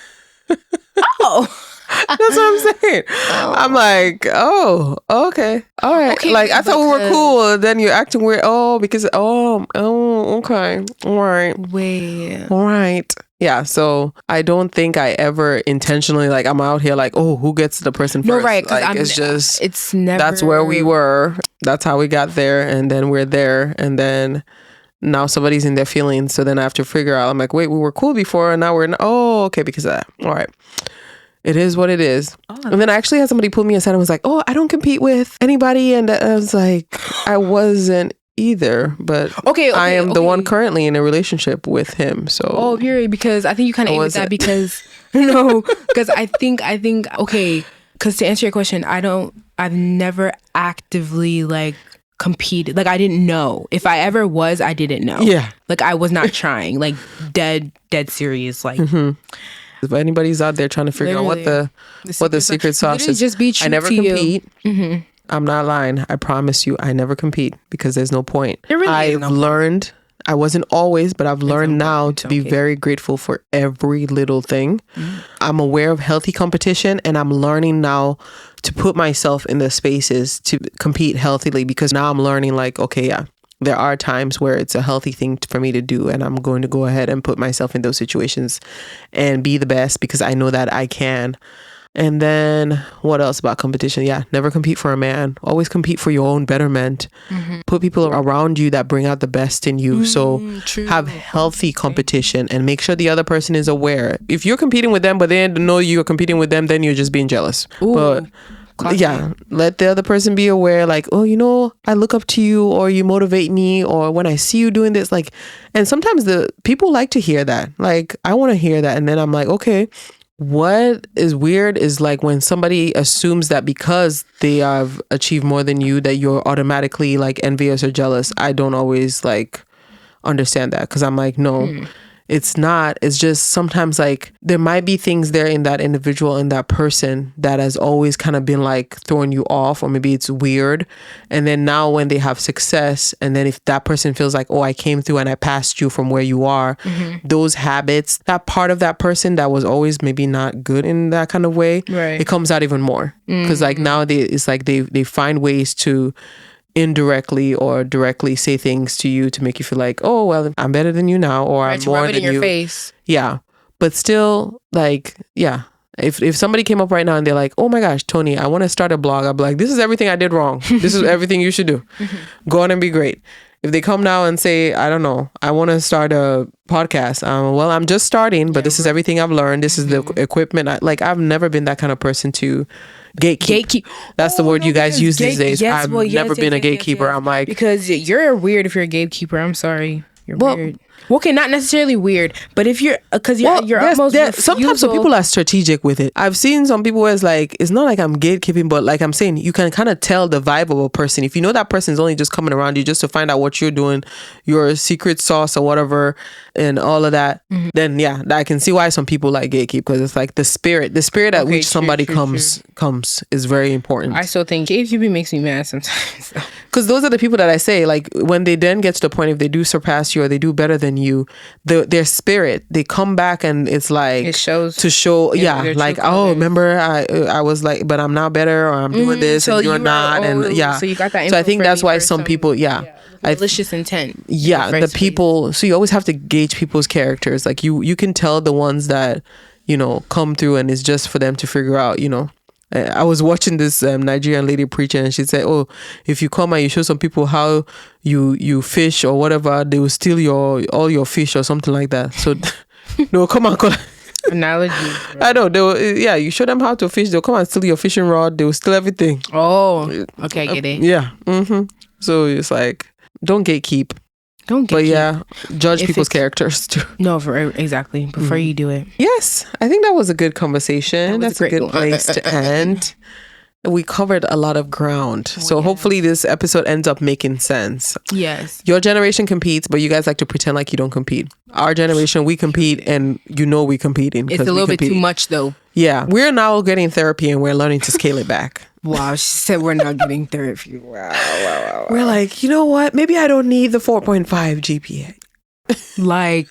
Speaker 3: Oh.
Speaker 2: That's what I'm saying. Oh. I'm like, oh, okay. All right. Okay, like, I thought we were cool. Then you're acting weird. Oh, because, okay. All right.
Speaker 3: Wait.
Speaker 2: All right. Yeah. So I don't think I ever intentionally, like, I'm out here like, oh, who gets the person first?
Speaker 3: No, right.
Speaker 2: Like, it's just,
Speaker 3: it's never.
Speaker 2: That's where we were. That's how we got there. And then we're there. And then now somebody's in their feelings. So then I have to figure out, I'm like, wait, we were cool before. And now we're, okay, because of that. All right. It is what it is. Oh. And then I actually had somebody pull me aside and was like, oh, I don't compete with anybody. And I was like, I wasn't either. But I am the one currently in a relationship with him. So.
Speaker 3: Oh, period. Because I think you kind of aimed at that because, no, because I think, okay, because to answer your question, I've never actively like competed. Like I didn't know. If I ever was, I didn't know.
Speaker 2: Yeah.
Speaker 3: Like I was not trying. Like dead serious. Like.
Speaker 2: Mm-hmm. If anybody's out there trying to figure out what the secret sauce is,
Speaker 3: just be true
Speaker 2: I never
Speaker 3: to
Speaker 2: compete.
Speaker 3: Mm-hmm.
Speaker 2: I'm not lying. I promise you, I never compete because there's no point.
Speaker 3: I've
Speaker 2: learned. I wasn't always, but I've learned now to be very grateful for every little thing. Mm-hmm. I'm aware of healthy competition, and I'm learning now to put myself in the spaces to compete healthily because now I'm learning like, okay, yeah. There are times where it's a healthy thing for me to do, and I'm going to go ahead and put myself in those situations and be the best because I know that I can. And then what else about competition? Yeah, never compete for a man. Always compete for your own betterment. Mm-hmm. Put people around you that bring out the best in you. True. Have healthy competition and make sure the other person is aware. If you're competing with them, but they didn't know you're competing with them, then you're just being jealous.
Speaker 3: Ooh.
Speaker 2: But yeah, let the other person be aware, like, oh, I look up to you, or you motivate me, or when I see you doing this, like, and sometimes the people like to hear that. Like, I want to hear that. And then I'm like, okay, what is weird is like when somebody assumes that because they have achieved more than you, that you're automatically like envious or jealous. I don't always like understand that because I'm like, no. It's not. It's just sometimes like there might be things there in that individual, in that person that has always kind of been like throwing you off, or maybe it's weird. And then now when they have success, and then if that person feels like, oh, I came through and I passed you from where you are, those habits, that part of that person that was always maybe not good in that kind of way, it comes out even more. Because like now it's like they find ways to indirectly or directly say things to you to make you feel like, oh, well, I'm better than you now, or I'm more than you.
Speaker 3: Your face.
Speaker 2: Yeah. But still, like, yeah. If somebody came up right now and they're like, oh my gosh, Toni, I want to start a blog. I'd be like, this is everything I did wrong. This is everything you should do. Go on and be great. If they come now and say, I don't know, I want to start a podcast. Well, I'm just starting, but this is everything I've learned. This is the equipment. I've never been that kind of person to gatekeep. That's the word you guys use these days. I've never been a gatekeeper. I'm like,
Speaker 3: because you're weird if you're a gatekeeper. I'm sorry. You're weird. Well, okay, not necessarily weird, but if you're, because you're almost
Speaker 2: sometimes some people are strategic with it. I've seen some people where it's like, it's not like I'm gatekeeping, but like I'm saying, you can kind of tell the vibe of a person. If you know that person's only just coming around you just to find out what you're doing, your secret sauce or whatever, and all of that, then yeah, I can see why some people like gatekeep, because it's like the spirit at which somebody comes is very important.
Speaker 3: I still think gatekeeping makes me mad sometimes.
Speaker 2: Because those are the people that I say, like, when they then get to the point, if they do surpass you or they do better than you, their spirit, they come back and it's like,
Speaker 3: it shows
Speaker 2: to show, like, oh, remember I was like, but I'm now better, or I'm doing this, so and you're not, and yeah.
Speaker 3: So you got that.
Speaker 2: So I think that's why some people,
Speaker 3: malicious intent.
Speaker 2: Yeah, the people. So you always have to gauge people's characters. Like you can tell the ones that, you know, come through and it's just for them to figure out, you know. I was watching this Nigerian lady preaching, and she said, "Oh, if you come and you show some people how you fish or whatever, they will steal all your fish or something like that." So, no, come on,
Speaker 3: analogy.
Speaker 2: I know they will. Yeah, you show them how to fish, they'll come and steal your fishing rod. They will steal everything.
Speaker 3: Oh, okay, get it.
Speaker 2: Yeah. So it's like, don't gatekeep.
Speaker 3: Don't get.
Speaker 2: But yeah, judge people's characters too.
Speaker 3: No, exactly. Before you do it.
Speaker 2: Yes, I think that was a good conversation. That's a good place to end. We covered a lot of ground. So hopefully this episode ends up making sense.
Speaker 3: Yes.
Speaker 2: Your generation competes, but you guys like to pretend like you don't compete. Our generation, we compete, and you know we competing.
Speaker 3: It's a little bit too much though.
Speaker 2: Yeah. We're now getting therapy and we're learning to scale it back.
Speaker 3: Wow, she said we're not getting therapy. Wow.
Speaker 2: We're like, you know what? Maybe I don't need the 4.5 GPA.
Speaker 3: Like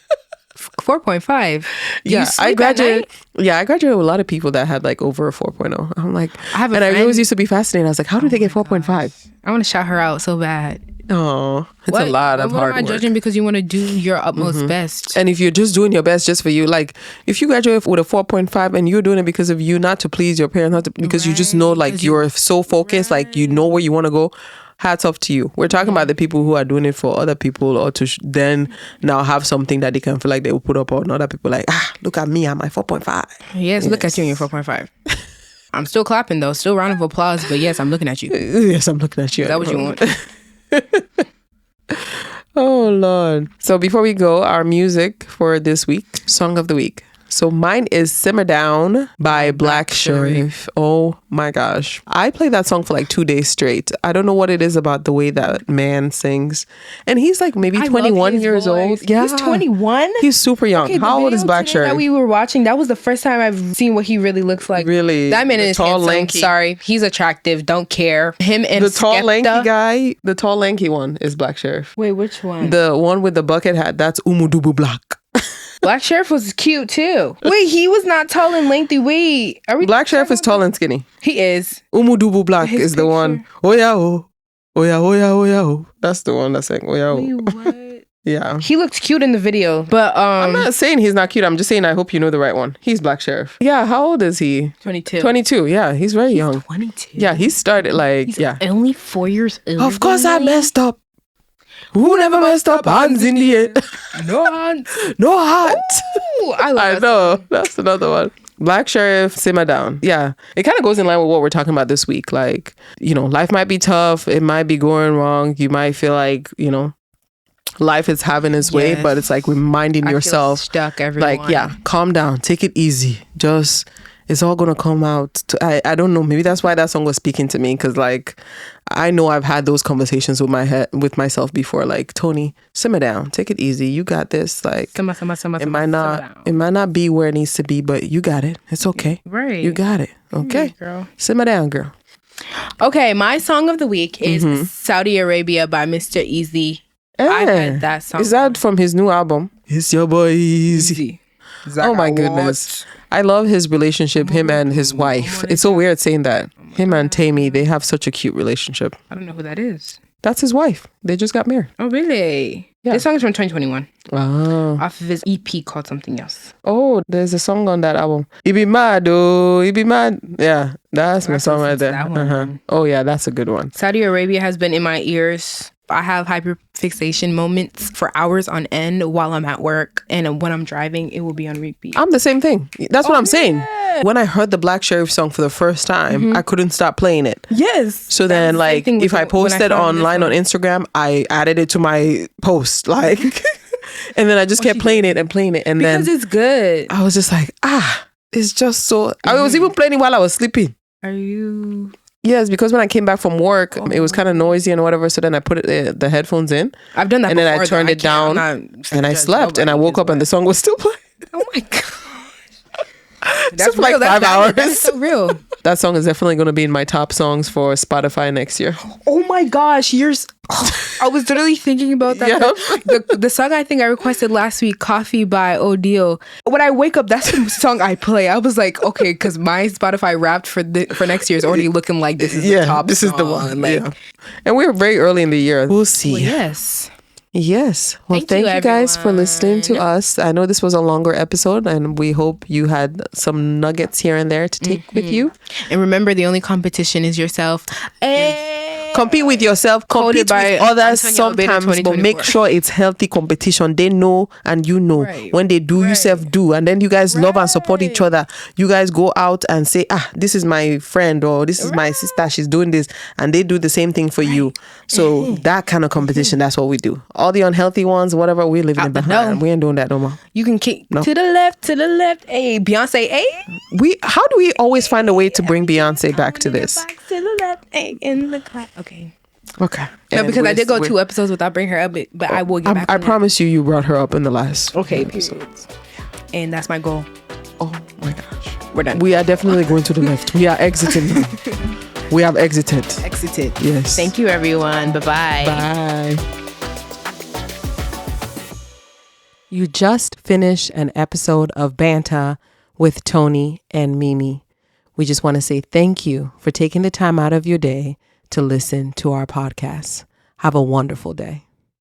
Speaker 3: 4.5.
Speaker 2: Yeah, I graduated. Yeah, I graduated with a lot of people that had like over a 4.0. I'm like, I always used to be fascinated. I was like, how do they get 4.5?
Speaker 3: I want to shout her out so bad.
Speaker 2: Oh, it's a lot of hard work.
Speaker 3: Am I judging because you want to do your utmost best?
Speaker 2: And if you're just doing your best just for you, like if you graduate with a 4.5 and you're doing it because of you, not to please your parents, not to, because you just know like you're so focused, like you know where you want to go, hats off to you. We're talking about the people who are doing it for other people or to then now have something that they can feel like they will put up on other people like, look at me, I'm my 4.5.
Speaker 3: Yes, look at you and your 4.5. I'm still clapping though, still round of applause, but yes, I'm looking at you.
Speaker 2: Yes, I'm looking at you.
Speaker 3: Is that what you want?
Speaker 2: Oh Lord. So before we go, our music for this week, song of the week. So mine is Simmer Down by Black Sheriff. Oh my gosh. I played that song for like 2 days straight. I don't know what it is about the way that man sings. And he's like maybe 21 years old. Yeah.
Speaker 3: He's 21?
Speaker 2: He's super young.
Speaker 3: Okay,
Speaker 2: how old is Black Sheriff?
Speaker 3: That we were watching, that was the first time I've seen what he really looks like.
Speaker 2: Really?
Speaker 3: That man is
Speaker 2: tall,
Speaker 3: handsome.
Speaker 2: lanky.
Speaker 3: Sorry. He's attractive. Don't care. Him and
Speaker 2: the tall,
Speaker 3: Skepta.
Speaker 2: lanky guy, the tall, lanky one is Black Sheriff.
Speaker 3: Wait, which one?
Speaker 2: The one with the bucket hat, that's Umudubu Black.
Speaker 3: Black Sheriff was cute too. Wait, he was not tall and lengthy. Wait, are we?
Speaker 2: Black Sheriff is tall and skinny.
Speaker 3: He is.
Speaker 2: Umudubu Black is the one. Oh yeah, oh. Oh yeah, oh yeah, oh yeah, oh. That's the one that's saying, oh yeah, oh.
Speaker 3: Wait, what?
Speaker 2: Yeah.
Speaker 3: He looked cute in the video, but
Speaker 2: I'm not saying he's not cute. I'm just saying I hope you know the right one. He's Black Sheriff. Yeah, how old is he?
Speaker 3: 22.
Speaker 2: 22, yeah. He's very young.
Speaker 3: 22?
Speaker 2: Yeah, he started like,
Speaker 3: he's
Speaker 2: yeah.
Speaker 3: only 4 years old.
Speaker 2: Of course I messed up. Who never messed up? Hands in the air.
Speaker 3: No hands.
Speaker 2: No heart.
Speaker 3: Ooh, I
Speaker 2: know. That's another one. Black Sheriff, Simmer Down. Yeah. It kind of goes in line with what we're talking about this week. Like, you know, life might be tough. It might be going wrong. You might feel like, you know, life is having its way, but it's like reminding yourself.
Speaker 3: Feel stuck, everyone.
Speaker 2: Like, yeah, calm down. Take it easy. Just, it's all going to come out. I don't know. Maybe that's why that song was speaking to me. Because like, I know I've had those conversations with myself before. Like, Toni, simmer down. Take it easy. You got this. Like, it might not be where it needs to be, but you got it. It's okay.
Speaker 3: Right.
Speaker 2: You got it. Okay.
Speaker 3: Girl.
Speaker 2: Simmer down, girl.
Speaker 3: Okay, my song of the week is Saudi Arabia by Mr. Easy. I've had that song.
Speaker 2: Is that from his new album? It's your boy Easy. Oh my goodness. I love his relationship, him and his wife. It's so weird saying that. Him and Tammy, they have such a cute relationship.
Speaker 3: I don't know who that is.
Speaker 2: That's his wife. They just got married.
Speaker 3: Oh, really?
Speaker 2: Yeah.
Speaker 3: This song is from 2021.
Speaker 2: Oh.
Speaker 3: Off of his EP called something else.
Speaker 2: Oh, there's a song on that album. He be mad, oh, he be mad. Yeah, that's my song right there. Oh, yeah, that's a good one.
Speaker 3: Saudi Arabia has been in my ears. I have hyperfixation moments for hours on end while I'm at work. And when I'm driving, it will be on repeat.
Speaker 2: I'm the same thing. That's what I'm saying. When I heard the Black Sheriff song for the first time, I couldn't stop playing it.
Speaker 3: Yes.
Speaker 2: So then, like, if I posted online on Instagram, I added it to my post. Like, and then I just kept playing it. And
Speaker 3: because it's good.
Speaker 2: I was just like, it's just so... I was even playing it while I was sleeping.
Speaker 3: Are you...
Speaker 2: Yes, because when I came back from work, it was kind of noisy and whatever. So then I put the headphones in.
Speaker 3: I've done that
Speaker 2: and
Speaker 3: before.
Speaker 2: And then I turned it down and I slept and I woke up and the song was still playing.
Speaker 3: Oh my gosh.
Speaker 2: That's for like 5 hours.
Speaker 3: That's so real.
Speaker 2: That song is definitely going to be in my top songs for Spotify next year.
Speaker 3: Oh my gosh, I was literally thinking about that.
Speaker 2: Yeah.
Speaker 3: The song I think I requested last week, Coffee by Odile. When I wake up, that's the song I play. I was like, okay, because my Spotify Wrapped for next year is already looking like this is the top
Speaker 2: this
Speaker 3: song.
Speaker 2: is the one.
Speaker 3: Like,
Speaker 2: yeah. And we're very early in the year. We'll see.
Speaker 3: well, yes.
Speaker 2: Yes. Well, thank you guys for listening to us. I know this was a longer episode, and we hope you had some nuggets here and there to take with you.
Speaker 3: And remember, the only competition is yourself.
Speaker 2: Compete with yourself, compete with others sometimes, but make sure it's healthy competition. They know and you know. When they do, you self do. And then you guys love and support each other. You guys go out and say, this is my friend, or this is my sister, she's doing this. And they do the same thing for you. So that kind of competition, that's what we do. All the unhealthy ones, whatever, we're leaving it behind. We ain't doing that no more.
Speaker 3: You can kick to the left. Hey, Beyonce, hey.
Speaker 2: How do we always find a way to bring Beyonce back to this?
Speaker 3: Back to the left, hey, in the class. Okay. No, because I did go 2 episodes without bringing her up, but I will get back.
Speaker 2: I promise you brought her up in the last.
Speaker 3: Okay, episodes. And that's my goal.
Speaker 2: Oh my gosh,
Speaker 3: we're done.
Speaker 2: We are definitely going to the left. We are exiting. We have exited. Yes.
Speaker 3: Thank you, everyone. Bye-bye.
Speaker 2: Bye. You just finished an episode of Banta with Toni and Mimi. We just want to say thank you for taking the time out of your day to listen to our podcast. Have a wonderful day.